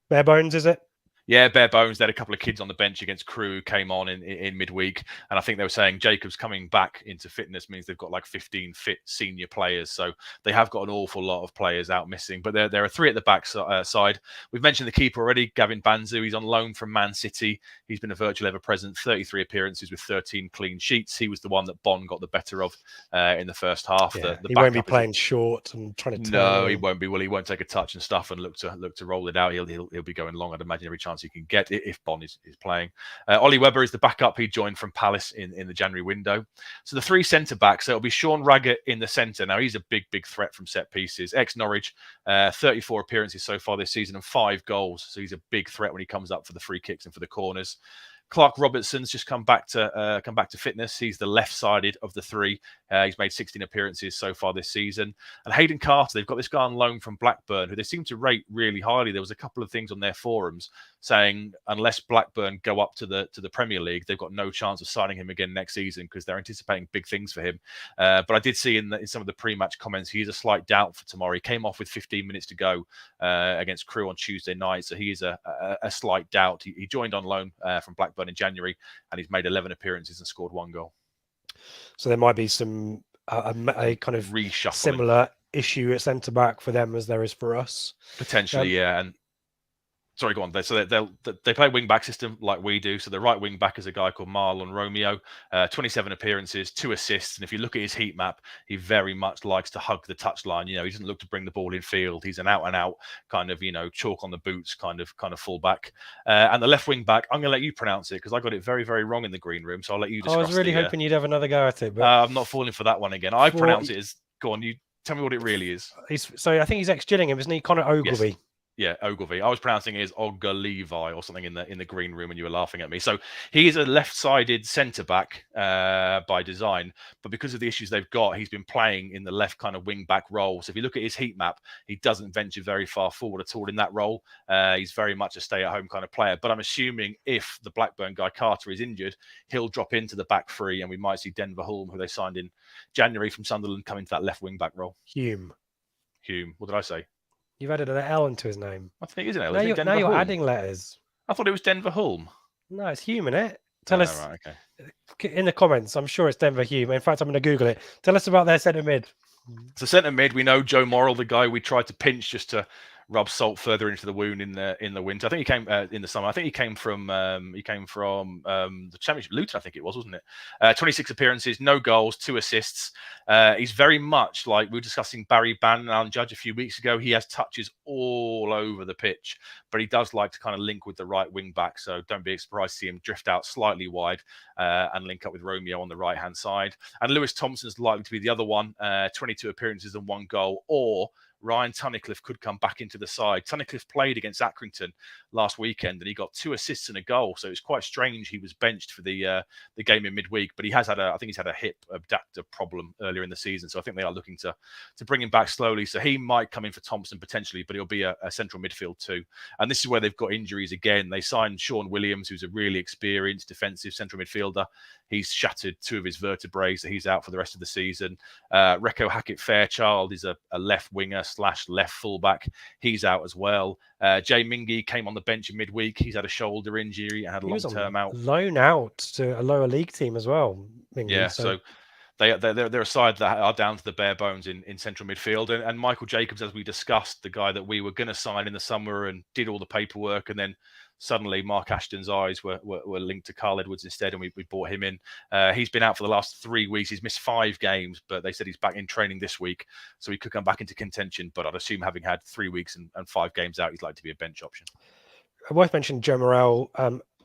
bare bones, is it? Yeah, bare bones. They had a couple of kids on the bench against Crewe who came on in midweek. And I think they were saying Jacobs coming back into fitness means they've got like 15 fit senior players. So they have got an awful lot of players out missing. But there are three at the back side. We've mentioned the keeper already, Gavin Banzu. He's on loan from Man City. He's been a virtual ever-present, 33 appearances with 13 clean sheets. He was the one that Bond got the better of in the first half. Yeah, he won't be playing short and trying to. No, he won't be. Well, he won't take a touch and stuff and look to roll it out. He'll be going long, I'd imagine, every chance he can get if Bond is playing. Ollie Webber is the backup. He joined from Palace in the January window. So the three centre backs, so it'll be Sean Raggett in the centre. Now he's a big threat from set pieces. Ex-Norwich, 34 appearances so far this season and 5 goals. So he's a big threat when he comes up for the free kicks and for the corners. Clark Robertson's just come back to fitness. He's the left-sided of the three. He's made 16 appearances so far this season. And Hayden Carter, they've got this guy on loan from Blackburn, who they seem to rate really highly. There was a couple of things on their forums saying unless Blackburn go up to the Premier League, they've got no chance of signing him again next season because they're anticipating big things for him. But I did see in some of the pre-match comments, he is a slight doubt for tomorrow. He came off with 15 minutes to go against Crewe on Tuesday night, so he is a slight doubt. He joined on loan from Blackburn in January, and he's made 11 appearances and scored 1 goal. So there might be some a kind of reshuffling, similar issue at centre back for them as there is for us potentially. Yeah, and sorry, go on. So they play wing back system like we do. So the right wing back is a guy called Marlon Romeo, 27 appearances, 2 assists. And if you look at his heat map, he very much likes to hug the touchline. You know, he doesn't look to bring the ball in field. He's an out and out kind of, you know, chalk on the boots kind of full back. And the left wing back, I'm going to let you pronounce it because I got it very, very wrong in the green room. So I'll let you discuss. I was really hoping you'd have another go at it, but I'm not falling for that one again. I pronounce it as, go on, you tell me what it really is. So I think he's ex-Gillingham, isn't he? Conor Ogilvie. Yes. Yeah, Ogilvy. I was pronouncing it as Ogilvy or something in the green room when you were laughing at me. So he is a left-sided centre back by design, but because of the issues they've got, he's been playing in the left kind of wing back role. So if you look at his heat map, he doesn't venture very far forward at all in that role. He's very much a stay-at-home kind of player. But I'm assuming if the Blackburn guy Carter is injured, he'll drop into the back three, and we might see Denver Hulme, who they signed in January from Sunderland, come into that left wing back role. Hume. What did I say? You've added an L into his name. I think it is an L. Now you're adding letters. I thought it was Denver Hulme. No, it's Hume, innit? Tell us right, okay. In the comments. I'm sure it's Denver Hume. In fact, I'm going to Google it. Tell us about their centre mid. So centre mid, we know Joe Morrell, the guy we tried to pinch just to rub salt further into the wound in the winter. I think he came in the summer. I think he came from the Championship, Luton, I think it was, wasn't it? 26 appearances, no goals, 2 assists. He's very much like we were discussing Barry Bannon and Alan Judge a few weeks ago. He has touches all over the pitch, but he does like to kind of link with the right wing back. So don't be surprised to see him drift out slightly wide and link up with Romeo on the right hand side. And Lewis Thompson's likely to be the other one. 22 appearances and 1 goal, or Ryan Tunnicliffe could come back into the side. Tunnicliffe played against Accrington last weekend and he got 2 assists and a goal. So it's quite strange he was benched for the game in midweek. But he has had I think he's had a hip abductor problem earlier in the season. So I think they are looking to bring him back slowly. So he might come in for Thompson potentially, but he'll be a central midfield too. And this is where they've got injuries again. They signed Sean Williams, who's a really experienced defensive central midfielder. He's shattered 2 of his vertebrae, so he's out for the rest of the season. Recco Hackett-Fairchild is a left winger / left fullback. He's out as well. Jay Mingy came on the bench in midweek. He's had a shoulder injury and had a long-term out. Loan out to a lower league team as well. Mingy, yeah, so they're a side that are down to the bare bones in central midfield. And Michael Jacobs, as we discussed, the guy that we were going to sign in the summer and did all the paperwork, and then suddenly Mark Ashton's eyes were linked to Carl Edwards instead, and we brought him in. He's been out for the last 3 weeks. He's missed 5 games, but they said he's back in training this week, so he could come back into contention. But I'd assume having had 3 weeks and 5 games out, he's likely to be a bench option. Worth mentioning, Joe Morrell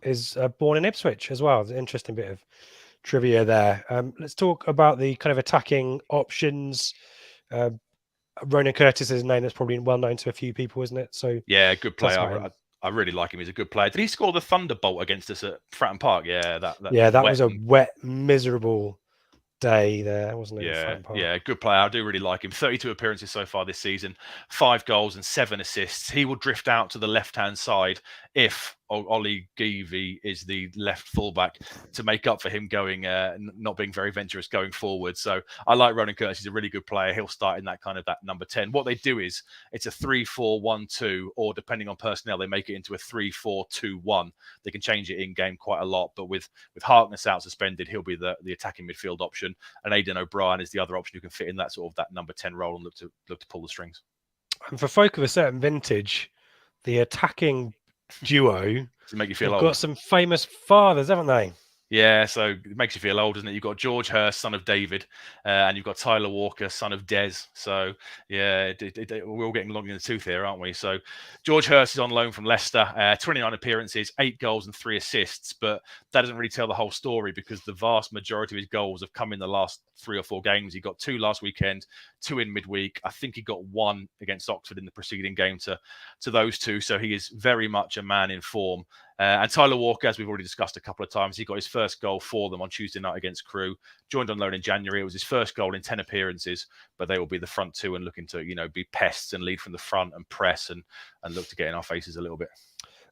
is born in Ipswich as well. It's an interesting bit of trivia there. Let's talk about the kind of attacking options. Ronan Curtis is a name that's probably well known to a few people, isn't it? So yeah, good player. I really like him. He's a good player. Did he score the Thunderbolt against us at Fratton Park? Yeah, that was a wet, miserable day there, wasn't it? Yeah, good player. I do really like him. 32 appearances so far this season, 5 goals and 7 assists. He will drift out to the left-hand side if Ollie Geevy is the left fullback to make up for him going not being very venturous going forward. So I like Ronan Curtis. He's a really good player. He'll start in that number 10. What they do is it's a 3-4-1-2, or depending on personnel, they make it into a 3-4-2-1. They can change it in game quite a lot, but with Harkness out suspended, he'll be the attacking midfield option, and Aidan O'Brien is the other option who can fit in that sort of that number 10 role and look to pull the strings. And for folk of a certain vintage, the attacking duo to make you feel old. Got some famous fathers, haven't they? Yeah, so it makes you feel old, doesn't it? You've got George Hurst, son of David, and you've got Tyler Walker, son of Des. So, yeah, we're all getting long in the tooth here, aren't we? So, George Hurst is on loan from Leicester, 29 appearances, 8 goals and 3 assists, but that doesn't really tell the whole story because the vast majority of his goals have come in the last 3 or 4 games. He got 2 last weekend, 2 in midweek. I think he got 1 against Oxford in the preceding game to those 2. So he is very much a man in form. And Tyler Walker, as we've already discussed a couple of times, he got his first goal for them on Tuesday night against Crewe. Joined on loan in January. It was his first goal in 10 appearances, but they will be the front 2 and looking to, be pests and lead from the front and press and look to get in our faces a little bit.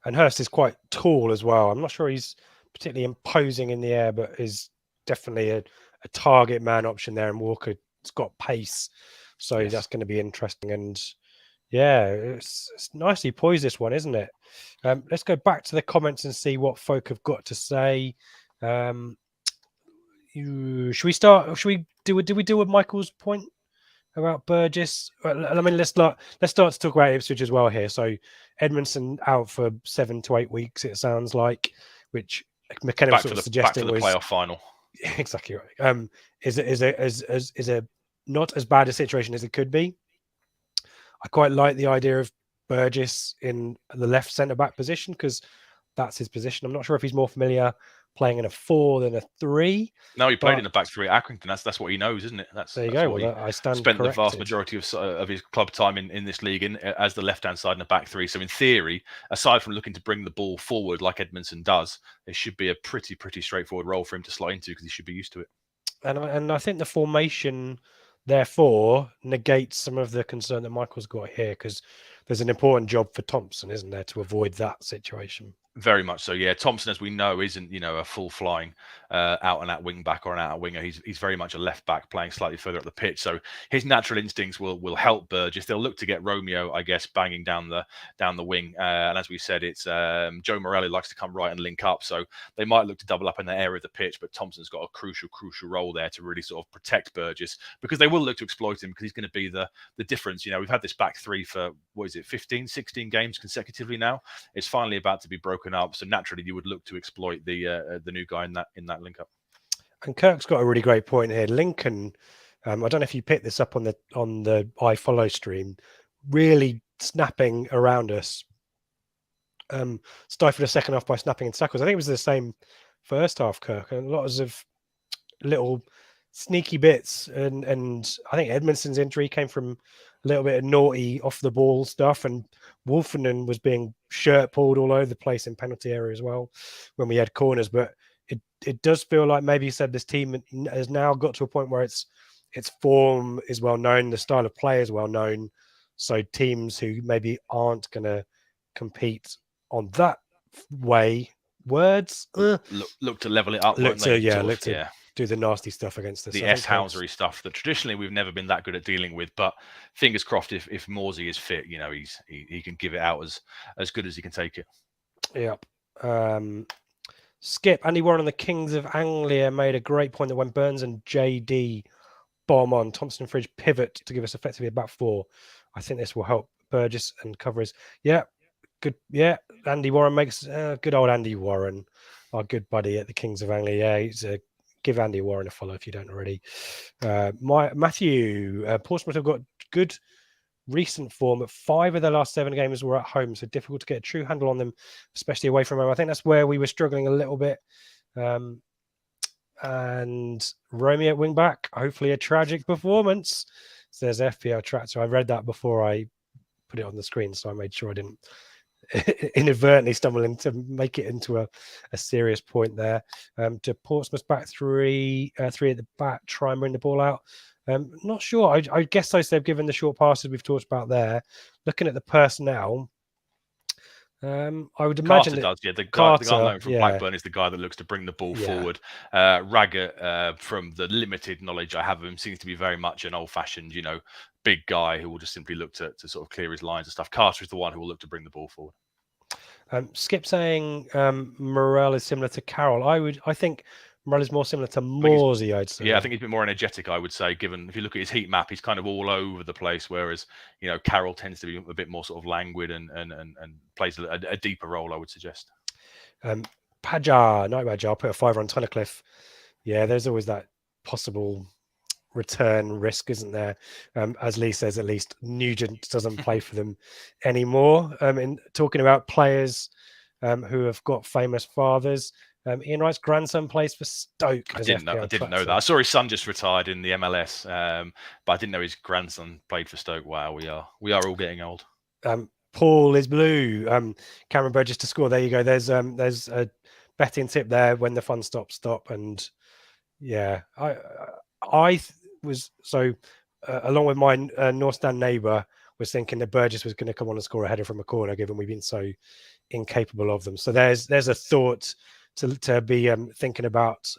And Hurst is quite tall as well. I'm not sure he's particularly imposing in the air, but is definitely a target man option there. And Walker's got pace, so yes, that's going to be interesting. And yeah, it's nicely poised, this one, isn't it? Let's go back to the comments and see what folk have got to say. Should we start? Did we deal with Michael's point about Burgess? I mean, let's start to talk about Ipswich as well here. So Edmondson out for 7 to 8 weeks, it sounds like, which McKenna was sort of suggesting was the playoff final. Exactly right. Is a not as bad a situation as it could be. I quite like the idea of Burgess in the left centre-back position because that's his position. I'm not sure if he's more familiar playing in a 4 than a 3. No, he played in the back 3 at Accrington. That's what he knows, isn't it? There you that's go. what Well, I stand spent corrected. the vast majority of his club time in this league as the left-hand side in the back 3. So in theory, aside from looking to bring the ball forward like Edmondson does, it should be a pretty straightforward role for him to slot into because he should be used to it. And I think the formation, therefore, negates some of the concern that Michael's got here, because there's an important job for Thompson, isn't there, to avoid that situation? Very much so, yeah. Thompson, as we know, isn't a full flying out and out wing back or an out winger. He's very much a left back playing slightly further up the pitch. So his natural instincts will help Burgess. They'll look to get Romeo, I guess, banging down the wing. And as we said, it's Joe Morelli likes to come right and link up. So they might look to double up in that area of the pitch. But Thompson's got a crucial role there to really sort of protect Burgess, because they will look to exploit him, because he's going to be the difference. We've had this back 3 for 15, 16 games consecutively now. It's finally about to be broken up, so naturally you would look to exploit the new guy in that link up. And Kirk's got a really great point here. Lincoln, I don't know if you picked this up on the iFollow stream, really snapping around us. Stifled a second half by snapping in tackles. I think it was the same first half, Kirk, and lots of little sneaky bits. And I think Edmondson's injury came from a little bit of naughty off the ball stuff, and Wolfenden was being shirt pulled all over the place in penalty area as well when we had corners. But it does feel like, maybe you said, this team has now got to a point where its form is well known, the style of play is well known. So teams who maybe aren't going to compete on that way, look to level it up. Look to do the nasty stuff against us. The S-housery stuff that traditionally we've never been that good at dealing with. But fingers crossed, if Morsey is fit, he can give it out as good as he can take it. Yep. Skip, Andy Warren and the Kings of Anglia made a great point that when Burns and JD bomb on, Thompson and Fridge pivot to give us effectively a back 4. I think this will help Burgess and cover his. Yeah, good. Yeah, Andy Warren makes good old Andy Warren, our good buddy at the Kings of Anglia. Yeah, give Andy Warren a follow if you don't already. Matthew, Portsmouth have got good recent form, but 5 of their last 7 games were at home, so difficult to get a true handle on them, especially away from home. I think that's where we were struggling a little bit. And Romeo at wing back, hopefully a tragic performance, says FPL Tractor. I read that before I put it on the screen, so I made sure I didn't inadvertently stumble into make it into a serious point there. To Portsmouth back 3 at the back, try and bring the ball out. Not sure. I guess they've given the short passes we've talked about there. Looking at the personnel, I would imagine Carter does. Yeah, the guy from Blackburn is the guy that looks to bring the ball forward. Raggett, from the limited knowledge I have of him, seems to be very much an old-fashioned, big guy who will just simply look to sort of clear his lines and stuff. Carter is the one who will look to bring the ball forward. Skip saying Morel is similar to Carroll. I think Morel is more similar to Morsey, I'd say. Yeah, I think he's a bit more energetic, I would say, given if you look at his heat map, he's kind of all over the place, whereas, Carroll tends to be a bit more sort of languid and plays a deeper role, I would suggest. Pajar, I'll put a 5 on Tunnicliffe. Yeah, there's always that possible return risk, isn't there? As Lee says, at least Nugent doesn't play for them anymore. In talking about players who have got famous fathers, Ian Wright's grandson plays for Stoke. I didn't know that. I saw his son just retired in the MLS, but I didn't know his grandson played for Stoke. Wow, we are all getting old. Paul is blue. Cameron Burgess to score. There you go. There's a betting tip there. When the fun stops, stop. And yeah, I was along with my North Stand neighbour, was thinking that Burgess was going to come on and score a header from a corner, given we've been so incapable of them. So there's a thought to be thinking about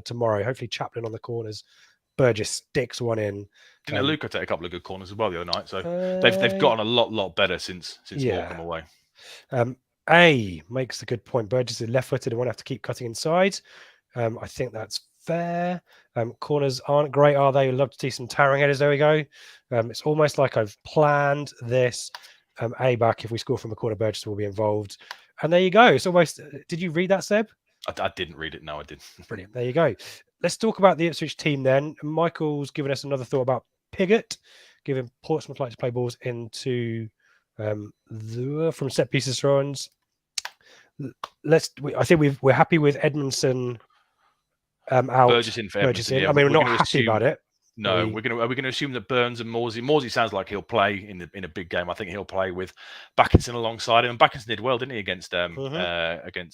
tomorrow. Hopefully Chaplin on the corners, Burgess sticks one in. Didn't Luca take a couple of good corners as well the other night? So they've gotten a lot better since Morecambe away. A makes a good point. Burgess is left-footed and won't have to keep cutting inside. I think that's fair. Corners aren't great, are they? I'd love to see some towering headers. There we go. It's almost like I've planned this. A back, if we score from a corner, Burgess will be involved. And there you go. It's almost. Did you read that, Seb? I didn't read it. No, I didn't. Brilliant. There you go. Let's talk about the Ipswich team then. Michael's given us another thought about Pigott, giving Portsmouth like to play balls into from set pieces runs. I think we're happy with Edmondson out. Burgess in for Edmondson. Yeah, I mean, we're not going to happy assume. about it. No, are we going to assume that Burns and Morsey sounds like he'll play in a big game. I think he'll play with Backinson alongside him. And Backinson did well, didn't he, against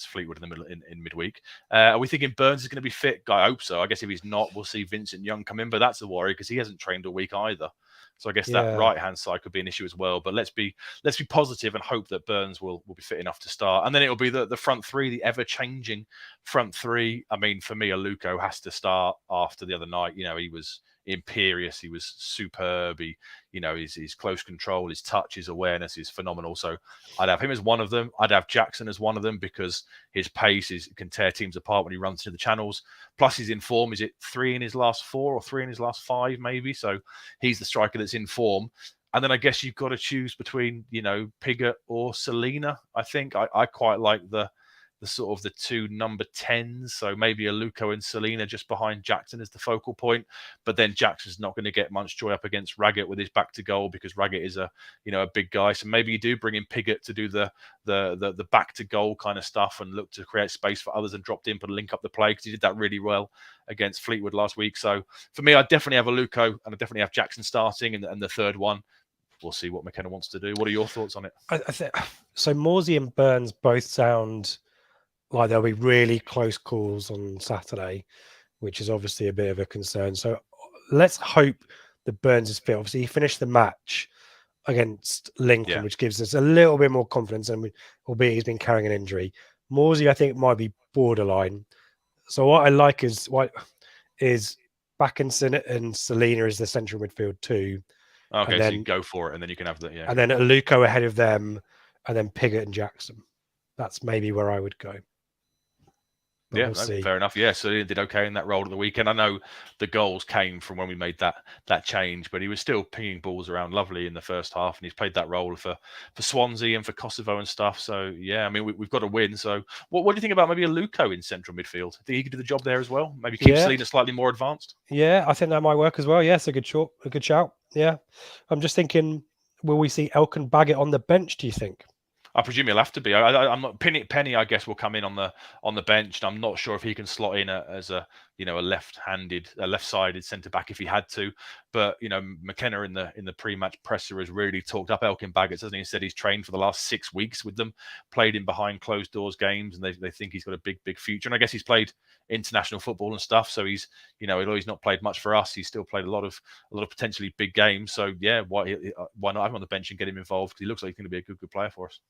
Fleetwood in the middle in midweek? Are we thinking Burns is going to be fit? I hope so. I guess if he's not, we'll see Vincent Young come in, but that's a worry because he hasn't trained all week either. So I guess that right hand side could be an issue as well. But let's be positive and hope that Burns will be fit enough to start. And then it'll be the front three, the ever changing front three. I mean, for me, Aluko has to start after the other night. You know, he was imperious. He was superb. His close control, his touch, his awareness is phenomenal. So I'd have him as one of them. I'd have Jackson as one of them because his pace can tear teams apart when he runs through the channels. Plus, he's in form. Is it 3 in his last 4 or 3 in his last 5, maybe? So he's the striker that's in form. And then I guess you've got to choose between, Pigott or Selena. I think I quite like the sort of the 2 number 10s. So maybe Aluko and Selena just behind Jackson as the focal point. But then Jackson's not going to get much joy up against Raggett with his back to goal because Raggett is a big guy. So maybe you do bring in Pigott to do the back to goal kind of stuff and look to create space for others and drop in, but link up the play because he did that really well against Fleetwood last week. So for me, I definitely have Aluko and I definitely have Jackson starting and the third one. We'll see what McKenna wants to do. What are your thoughts on it? I think so. Morsey and Burns both sound like there'll be really close calls on Saturday, which is obviously a bit of a concern. So let's hope that Burns is fit. Obviously, he finished the match against Lincoln, which gives us a little bit more confidence, and albeit he's been carrying an injury. Morsey, I think, might be borderline. So what I like is Backinson and Selena is the central midfield too. Okay, so you go for it, and then you can have that, and then Aluko ahead of them, and then Pigott and Jackson. That's maybe where I would go. But we'll fair enough. Yeah, so he did okay in that role at the weekend. I know the goals came from when we made that change, but he was still pinging balls around lovely in the first half, and he's played that role for Swansea and for Kosovo and stuff. So yeah, I mean we've got to win. So what do you think about maybe Aluko in central midfield? Think he could do the job there as well? Maybe keep Selena slightly more advanced. Yeah, I think that might work as well. Yes, a good shout. Yeah, I'm just thinking, will we see Elkan Baggett on the bench? Do you think? I presume he'll have to be. I'm not Penny. I guess will come in on the bench. And I'm not sure if he can slot in as a left-sided centre back if he had to. But McKenna in the pre-match presser has really talked up Elkan Baggett, hasn't he? He said he's trained for the last 6 weeks with them, played in behind closed doors games, and they think he's got a big future. And I guess he's played international football and stuff. So he's although he's not played much for us, he's still played a lot of potentially big games. So yeah, why not have him on the bench and get him involved? Because he looks like he's going to be a good player for us.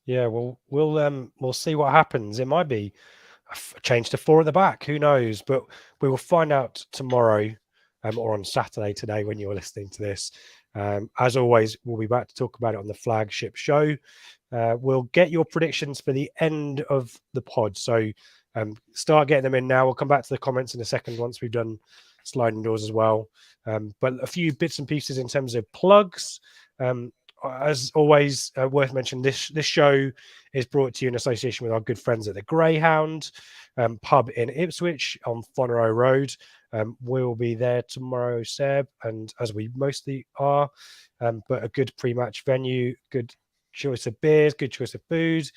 Yeah, well, we'll see what happens. It might be a change to 4 at the back. Who knows? But we will find out tomorrow or on Saturday today when you're listening to this. As always, we'll be back to talk about it on the Flagship show. We'll get your predictions for the end of the pod. So start getting them in now. We'll come back to the comments in a second once we've done Sliding Doors as well. But a few bits and pieces in terms of plugs. As always, worth mentioning, this show is brought to you in association with our good friends at the Greyhound pub in Ipswich on Fonarow Road. We'll be there tomorrow, Seb, and as we mostly are, but a good pre-match venue, good choice of beers, good choice of food,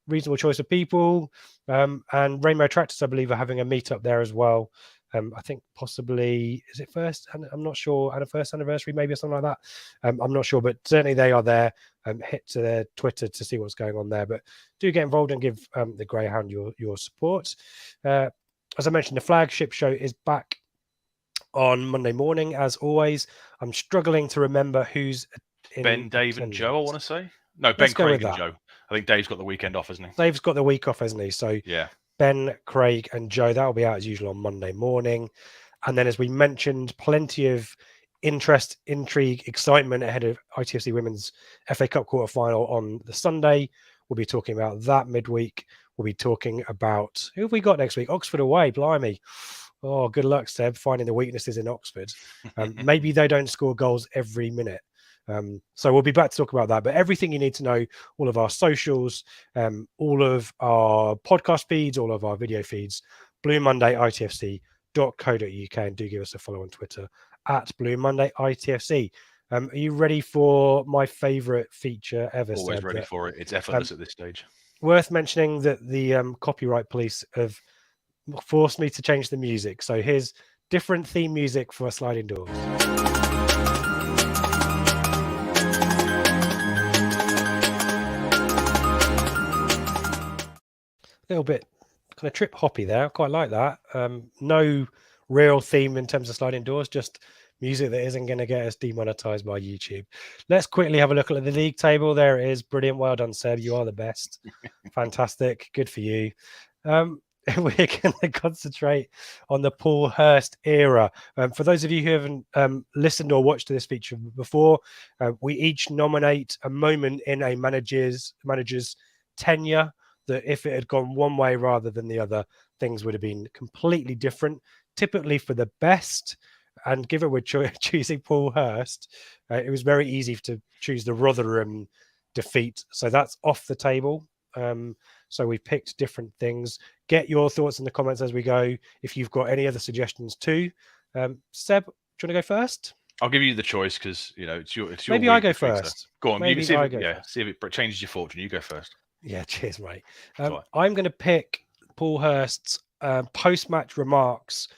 reasonable choice of people, and Rainbow Tractors, I believe, are having a meetup there as well. I think possibly, is it first? I'm not sure. And a first anniversary, maybe, or something like that. I'm not sure, but certainly they are there. Hit to their Twitter to see what's going on there. But do get involved and give the Greyhound your support. As I mentioned, the Flagship show is back on Monday morning, as always. I'm struggling to remember who's in Ben, Dave, and Joe, I want to say. No, Ben, Craig, and Joe. I think Dave's got the weekend off, hasn't he? Dave's got the week off, hasn't he? So yeah. Ben, Craig, and Joe, that will be out as usual on Monday morning. And then, as we mentioned, plenty of interest, intrigue, excitement ahead of ITFC Women's FA Cup quarter-final on the Sunday. We'll be talking about that midweek. We'll be talking about, who have we got next week? Oxford away, blimey. Oh, good luck, Seb, finding the weaknesses in Oxford. Maybe they don't score goals every minute. So we'll be back to talk about that. But everything you need to know, all of our socials, all of our podcast feeds, all of our video feeds, Blue Monday ITFC.co.uk, and do give us a follow on Twitter at Blue Monday ITFC. Are you ready for my favourite feature ever? Always Seb, ready for it. It's effortless at this stage. worth mentioning that the copyright police have forced me to change the music. So here's different theme music for Sliding Doors. A little bit kind of trip hoppy there. I quite like that. No real theme in terms of Sliding Doors, just music that isn't going to get us demonetized by YouTube. Let's quickly have a look at the league table. There it is. Brilliant. Well done, Seb. You are the best. Fantastic. Good for you. We're going to concentrate on the Paul Hurst era. For those of you who haven't listened or watched this feature before, we each nominate a moment in a manager's tenure that if it had gone one way rather than the other, things would have been completely different, typically for the best. And given we're choosing Paul Hurst, it was very easy to choose the Rotherham defeat. So that's off the table. So we picked different things. Get your thoughts in the comments as we go. If you've got any other suggestions too. Seb, do you want to go first? I'll give you the choice because it's your Maybe I go first. So go on. Maybe you see if first. See if it changes your fortune. You go first. Yeah, cheers, mate. I'm going to pick Paul Hurst's post-match remarks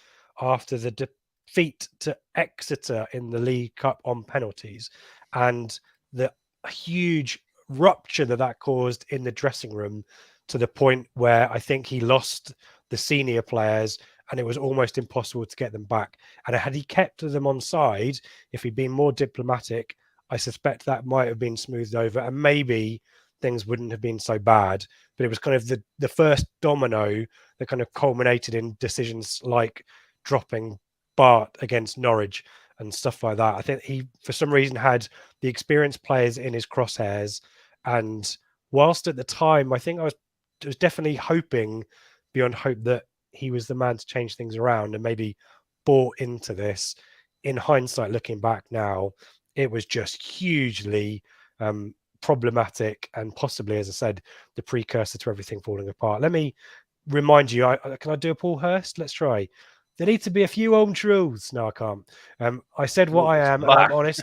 after the defeat to Exeter in the League Cup on penalties and the huge rupture that caused in the dressing room to the point where I think he lost the senior players and it was almost impossible to get them back. And had he kept them on side, if he'd been more diplomatic, I suspect that might have been smoothed over and maybe things wouldn't have been so bad. But it was kind of the first domino that kind of culminated in decisions like dropping Bart against Norwich and stuff like that. I think he, for some reason, had the experienced players in his crosshairs. And whilst at the time, I think I was definitely hoping beyond hope that he was the man to change things around and maybe bought into this. In hindsight, looking back now, it was just hugely problematic and possibly, as I said, the precursor to everything falling apart. Let me remind you, can I do a Paul Hurst? Let's try. There need to be a few home truths. No, I can't. I said what I am, and I'm honest.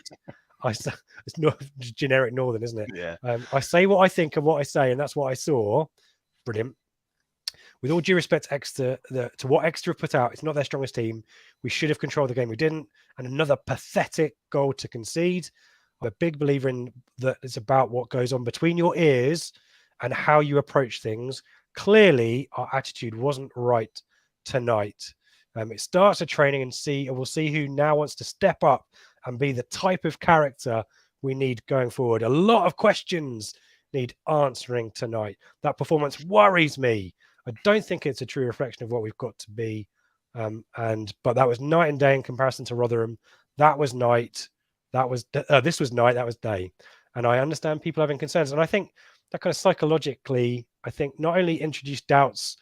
It's not generic Northern, isn't it? Yeah. I say what I think and what I say, and that's what I saw. Brilliant. With all due respect to what Exeter put out, it's not their strongest team. We should have controlled the game. We didn't. And another pathetic goal to concede. I'm a big believer in that it's about what goes on between your ears and how you approach things. Clearly, our attitude wasn't right tonight. It starts at training and we'll see who now wants to step up and be the type of character we need going forward. A lot of questions need answering tonight. That performance worries me. I don't think it's a true reflection of what we've got to be. But that was night and day in comparison to Rotherham. That was night. This was night. That was day. And I understand people having concerns. And I think that kind of psychologically, I think not only introduced doubts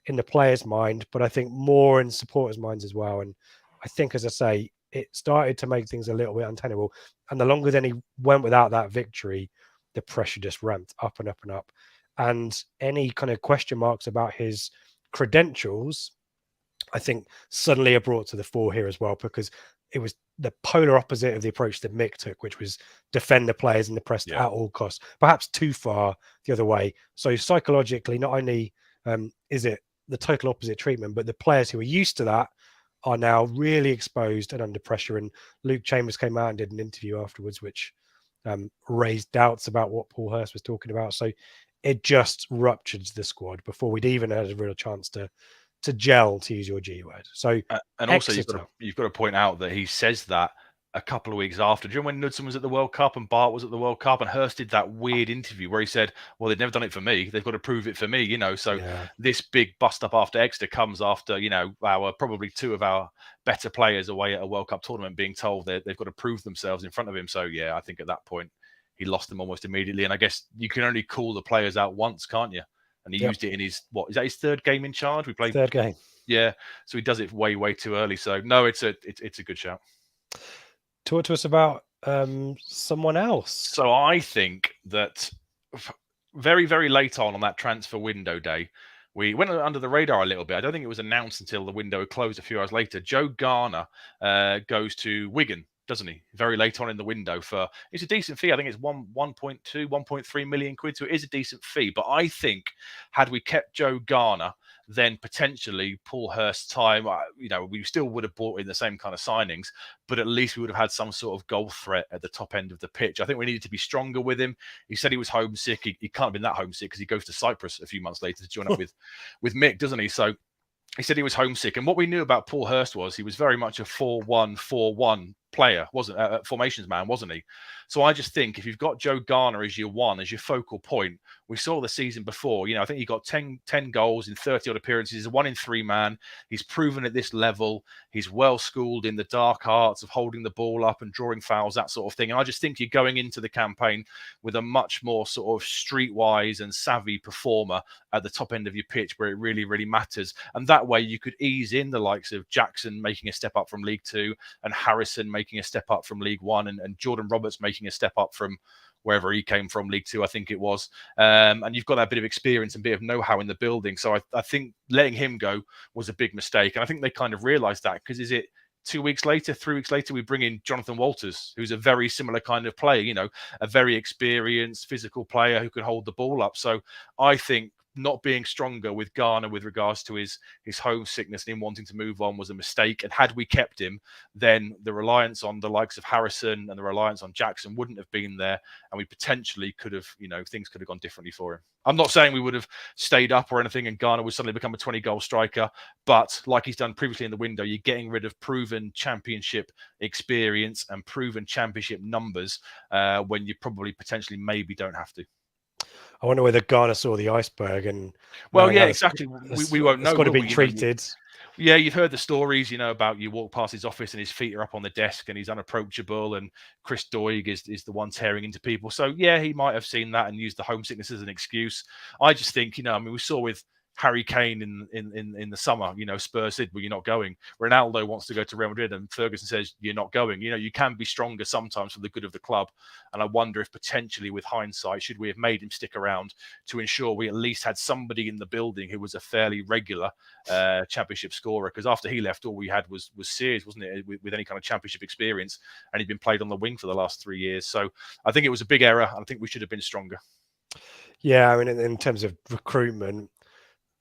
in the player's mind, but I think more in supporters' minds as well. And I think, as I say, it started to make things a little bit untenable. And the longer then he went without that victory, the pressure just ramped up and up and up. And any kind of question marks about his credentials, I think suddenly are brought to the fore here as well, because it was the polar opposite of the approach that Mick took, which was defend the players in the press at all costs, perhaps too far the other way. So psychologically, not only is it the total opposite treatment, but the players who are used to that are now really exposed and under pressure. And Luke Chambers came out and did an interview afterwards, which raised doubts about what Paul Hurst was talking about. So it just ruptured the squad before we'd even had a real chance to gel, to use your G word. So and also you've got to point out that he says that a couple of weeks after. Do you remember when Knudsen was at the World Cup and Bart was at the World Cup and Hurst did that weird interview where he said, well, they've never done it for me. They've got to prove it for me, So this big bust up after Exeter comes after, probably two of our better players away at a World Cup tournament being told they've got to prove themselves in front of him. So, yeah, I think at that point he lost them almost immediately. And I guess you can only call the players out once, can't you? And he used it in his, is that his third game in charge? We played third game. Yeah. So he does it way, way too early. So no, it's a good shout. Talk to us about someone else. So I think that very, very late on that transfer window day, we went under the radar a little bit. I don't think it was announced until the window closed a few hours later. Joe Garner goes to Wigan. doesn't he? Very late on in the window it's a decent fee. I think it's 1.3 million quid. So it is a decent fee. But I think had we kept Joe Garner, then potentially Paul Hurst's time, we still would have bought in the same kind of signings, but at least we would have had some sort of goal threat at the top end of the pitch. I think we needed to be stronger with him. He said he was homesick. He can't have been that homesick because he goes to Cyprus a few months later to join up with Mick, doesn't he? So he said he was homesick. And what we knew about Paul Hurst was he was very much a 4-1-4-1 player, wasn't formations man, wasn't he? So I just think if you've got Joe Garner as your one, as your focal point, we saw the season before, I think he got 10 goals in 30 odd appearances. He's a 1-in-3 man. He's proven at this level. He's well schooled in the dark arts of holding the ball up and drawing fouls, that sort of thing. And I just think you're going into the campaign with a much more sort of streetwise and savvy performer at the top end of your pitch where it really, really matters. And that way you could ease in the likes of Jackson making a step up from League Two and Harrison making a step up from League One and Jordan Roberts making a step up from wherever he came from, League Two, I think it was. And you've got that bit of experience and bit of know-how in the building. So I think letting him go was a big mistake. And I think they kind of realised that because is it 2 weeks later, 3 weeks later, we bring in Jonathan Walters, who's a very similar kind of player, a very experienced physical player who can hold the ball up. So I think not being stronger with Garner with regards to his homesickness and him wanting to move on was a mistake. And had we kept him, then the reliance on the likes of Harrison and the reliance on Jackson wouldn't have been there. And we potentially could have, things could have gone differently for him. I'm not saying we would have stayed up or anything and Garner would suddenly become a 20-goal striker. But like he's done previously in the window, you're getting rid of proven championship experience and proven championship numbers when you probably potentially maybe don't have to. I wonder whether Garner saw the iceberg and exactly. We won't know. It's got to be treated. Yeah, you've heard the stories, about you walk past his office and his feet are up on the desk and he's unapproachable and Chris Doig is the one tearing into people. So yeah, he might have seen that and used the homesickness as an excuse. I just think, we saw with Harry Kane in the summer, Spurs said, well, you're not going. Ronaldo wants to go to Real Madrid and Ferguson says, you're not going. You can be stronger sometimes for the good of the club. And I wonder if potentially with hindsight, should we have made him stick around to ensure we at least had somebody in the building who was a fairly regular championship scorer? Because after he left, all we had was Sears, wasn't it, with any kind of championship experience. And he'd been played on the wing for the last 3 years. So I think it was a big error. And I think we should have been stronger. Yeah, I mean, in terms of recruitment,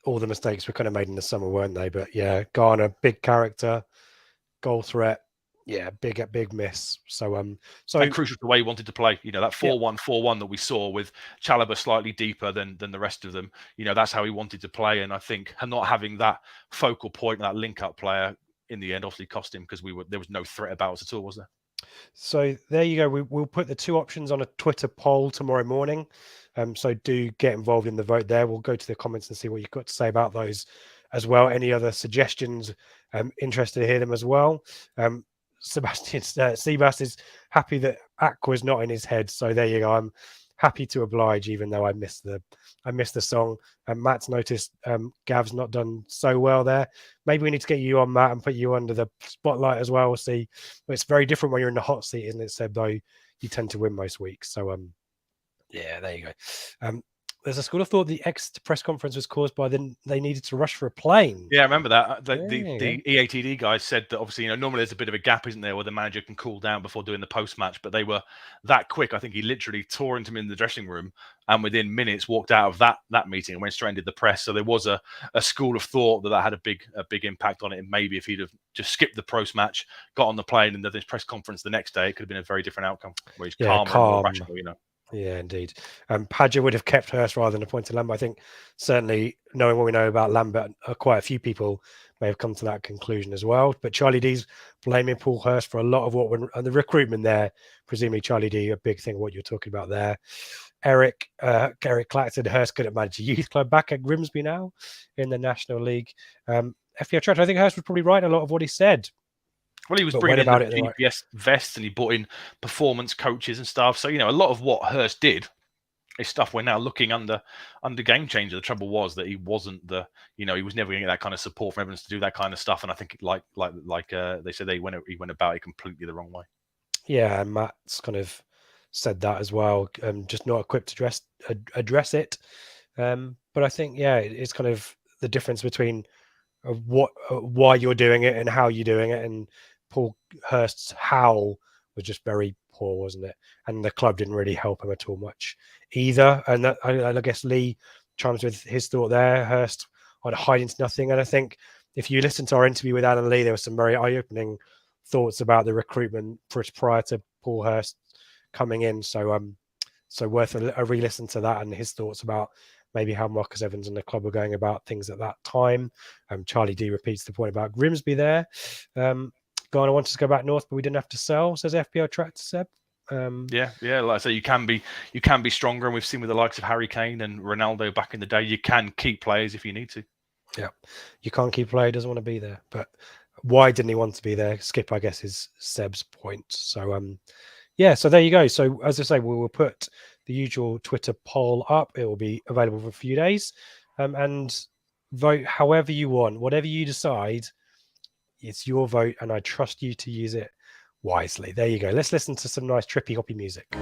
all the mistakes were kind of made in the summer, weren't they? But yeah, Garner, big character, goal threat. Yeah, big miss. So and crucial to the way he wanted to play. That 4-1-4-1 that we saw with Chalobah slightly deeper than the rest of them. That's how he wanted to play. And I think not having that focal point, that link-up player, in the end, obviously cost him because there was no threat about us at all, was there? So there you go. We'll put the two options on a Twitter poll tomorrow morning. So do get involved in the vote there. We'll go to the comments and see what you've got to say about those as well. Any other suggestions? Interested to hear them as well. Sebastian Sebast is happy that Aqua's not in his head. So there you go. I'm happy to oblige, even though I missed the song. And Matt's noticed Gav's not done so well there. Maybe we need to get you on, Matt, and put you under the spotlight as well. We'll see. It's very different when you're in the hot seat, isn't it, Seb? Though you tend to win most weeks. So yeah, there you go. There's a school of thought the Exeter press conference was caused by they needed to rush for a plane. Yeah, I remember that. The EATD guys said that obviously, normally there's a bit of a gap, isn't there, where the manager can cool down before doing the post-match, but they were that quick. I think he literally tore into him in the dressing room and within minutes walked out of that meeting and went straight into the press. So there was a school of thought that had a big impact on it. And maybe if he'd have just skipped the post-match, got on the plane and did this press conference the next day, it could have been a very different outcome where he's calm and more rational, Yeah, indeed. Padger would have kept Hurst rather than appointed Lambert. I think certainly knowing what we know about Lambert, quite a few people may have come to that conclusion as well. But Charlie D's blaming Paul Hurst for a lot of what went and the recruitment there. Presumably Charlie D, a big thing, what you're talking about there. Eric Clark said Hurst couldn't manage a youth club back at Grimsby now in the National League. FPL Trash, I think Hurst was probably right in a lot of what he said. Well, he was bringing in the GPS vests and he brought in performance coaches and stuff. So, a lot of what Hurst did is stuff we're now looking under Game Changer. The trouble was that he wasn't he was never going to get that kind of support from everyone to do that kind of stuff. And I think like they said, he went about it completely the wrong way. Yeah, and Matt's kind of said that as well. Just not equipped to address it. But I think, it's kind of the difference between why you're doing it and how you're doing it, and Paul Hurst's how was just very poor, wasn't it? And the club didn't really help him at all much either. And that, I guess Lee chimes with his thought there. Hurst on hide into nothing. And I think if you listen to our interview with Alan Lee, there was some very eye-opening thoughts about the recruitment prior to Paul Hurst coming in. So worth a re-listen to that and his thoughts about maybe how Marcus Evans and the club were going about things at that time. Charlie D repeats the point about Grimsby there. Garner wanted to go back north, but we didn't have to sell, says FPL Tractor Seb. Yeah. Like I say, you can be stronger, and we've seen with the likes of Harry Kane and Ronaldo back in the day, you can keep players if you need to. Yeah, you can't keep a player who doesn't want to be there. But why didn't he want to be there? Skip, I guess, is Seb's point. So yeah, so there you go. So as I say, we will put the usual Twitter poll up. It will be available for a few days, and vote however you want, whatever you decide. It's your vote, and I trust you to use it wisely. There you go. Let's listen to some nice trippy hoppy music. I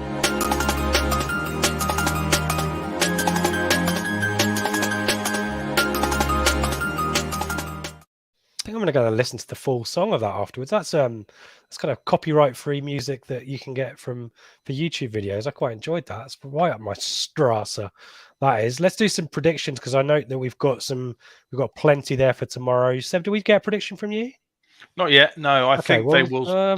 think I'm going to go and listen to the full song of that afterwards. That's kind of copyright-free music that you can get for YouTube videos. I quite enjoyed that. It's right up my strasser. That is. Let's do some predictions because I note that we've got plenty there for tomorrow. Seb, do we get a prediction from you? Not yet. No, I think they will. I'll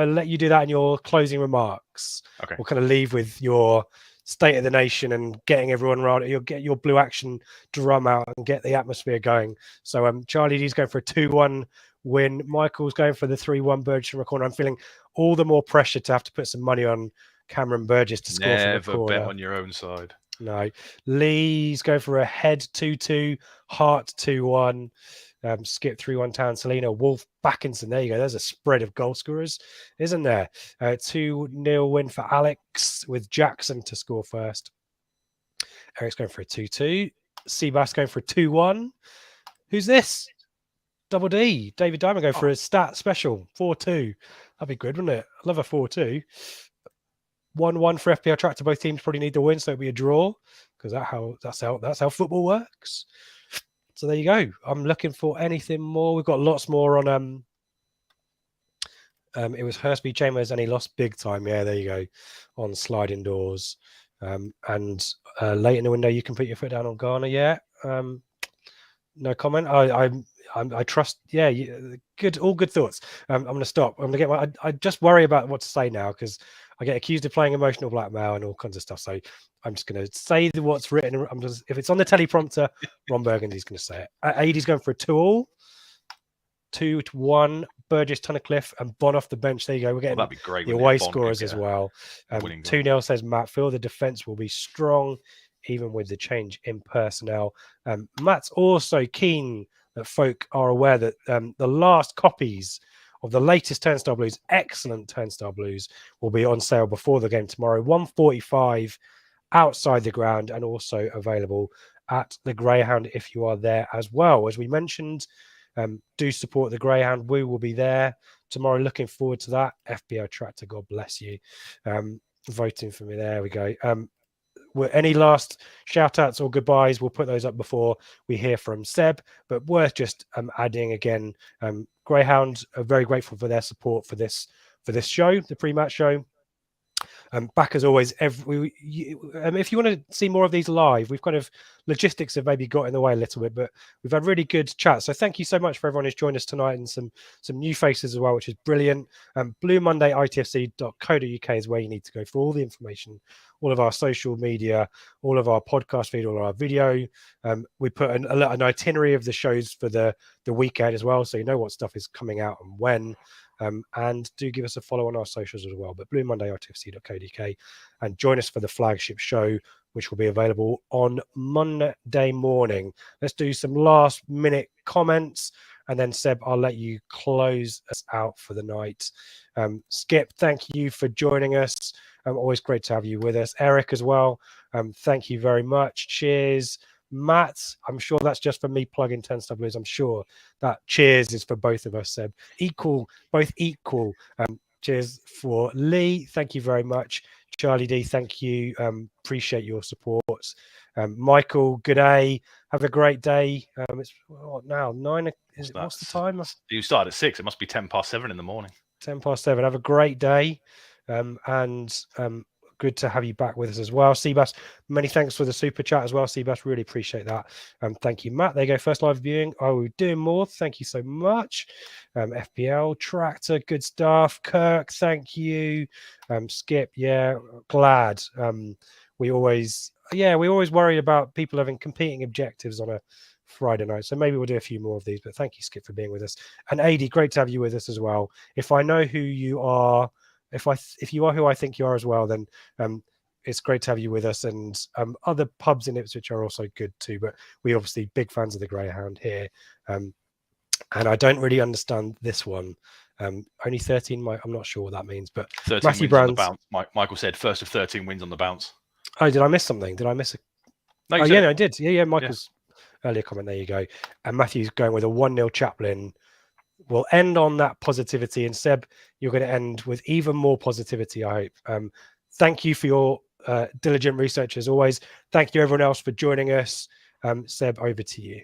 let you do that in your closing remarks. Okay. We'll kind of leave with your state of the nation and getting everyone around. You'll get your Blue Action drum out and get the atmosphere going. So Charlie D's going for a 2-1 win. Michael's going for the 3-1 Burgess from a corner. I'm feeling all the more pressure to have to put some money on Cameron Burgess to score from the corner. Never bet on your own side. No. Lee's going for a head 2-2, Hart 2-1, Skip 3-1 Town, Selena, Wolf, Backinson. There you go. There's a spread of goal scorers, isn't there? 2-0 win for Alex with Jackson to score first. Eric's going for a 2-2. Seabass going for a 2-1. Who's this? Double D. David Diamond going for a stat special 4-2. That'd be good, wouldn't it? I love a 4-2. 1-1 for FPL Tractor. Both teams probably need the win, so it'll be a draw because that's how football works. So there you go. I'm looking for anything more. We've got lots more on. It was Hurstby Chambers and he lost big time. Yeah, there you go. On Sliding Doors, and late in the window you can put your foot down on Garner. Yeah. No comment. I trust. Yeah, good. All good thoughts. I'm going to stop. I'm going to get I just worry about what to say now because I get accused of playing emotional blackmail and all kinds of stuff. So I'm just going to say what's written. If it's on the teleprompter, Ron Burgundy's going to say it. AD's going for a 2-2. 2-1. Burgess, Tunnicliffe, and Bon off the bench. There you go. We're getting that'd be great, the away scorers as well. 2-0 says Matt Phil. The defence will be strong, even with the change in personnel. Matt's also keen that folk are aware that the last copies of the latest Turnstile Blues, excellent Turnstile Blues, will be on sale before the game tomorrow, 1:45 outside the ground, and also available at the Greyhound if you are there as well. As we mentioned, do support the Greyhound. We will be there tomorrow. Looking forward to that. FPL Tractor, God bless you. Voting for me. There we go. Any last shout outs or goodbyes, we'll put those up before we hear from Seb, but worth just adding again, Greyhound are very grateful for their support for this show, the pre-match show. Back as always, if you want to see more of these live, we've kind of logistics have maybe got in the way a little bit, but we've had really good chats. So thank you so much for everyone who's joined us tonight and some new faces as well, which is brilliant. Blue Monday ITFC.co.uk is where you need to go for all the information, all of our social media, all of our podcast feed, all of our video. We put an itinerary of the shows for the weekend as well, so you know what stuff is coming out and when. And do give us a follow on our socials as well. But Blue Monday ITFC.co.uk, and join us for the flagship show, which will be available on Monday morning. Let's do some last minute comments, and then Seb, I'll let you close us out for the night. Skip, thank you for joining us. Always great to have you with us. Eric as well. Thank you very much. Cheers. Matt, I'm sure that's just for me plugging Turnstile Blues. I'm sure that cheers is for both of us, Seb. Both equal. Cheers for Lee. Thank you very much. Charlie D, thank you. Appreciate your support. Michael, good day. Have a great day. It's now 9. What's the time? You started at 6. It must be 7:10 in the morning. 7:10. Have a great day. And good to have you back with us as well. Seabass, many thanks for the super chat as well. Seabass, really appreciate that. Thank you, Matt. There you go. First live viewing. Oh, we're doing more. Thank you so much. FPL, Tractor, good stuff. Kirk, thank you. Skip, yeah, glad. We always worry about people having competing objectives on a Friday night. So maybe we'll do a few more of these. But thank you, Skip, for being with us. And AD, great to have you with us as well. If I know who you are, if you are who I think you are as well, then it's great to have you with us. And other pubs in Ipswich are also good too. But we're obviously big fans of the Greyhound here. And I don't really understand this one. Only 13. I'm not sure what that means. But 13 Matthew wins Brands, on the bounce. Michael said first of 13 wins on the bounce. Oh, did I miss something? Did I miss a? No, no, I did. Yeah. Michael's earlier comment. There you go. And Matthew's going with a 1-0 Chaplin. We'll end on that positivity. And Seb, you're going to end with even more positivity, I hope. Thank you for your diligent research as always. Thank you, everyone else, for joining us. Seb, over to you.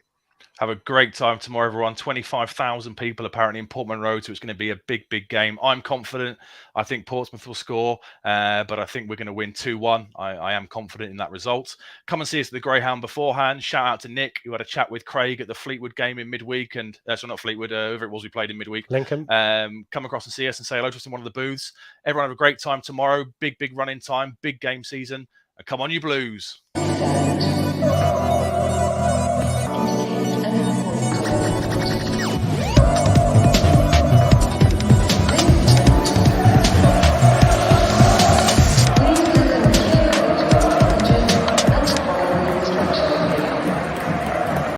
Have a great time tomorrow, everyone. 25,000 people apparently in Portman Road, so it's going to be a big, big game. I'm confident. I think Portsmouth will score, but I think we're going to win 2-1. I am confident in that result. Come and see us at the Greyhound beforehand. Shout out to Nick, who had a chat with Craig at the Fleetwood game in midweek, and so not Fleetwood, whoever it was we played in midweek. Lincoln. Come across and see us and say hello to us in one of the booths. Everyone have a great time tomorrow. Big, big run-in time, big game season. And come on, you Blues.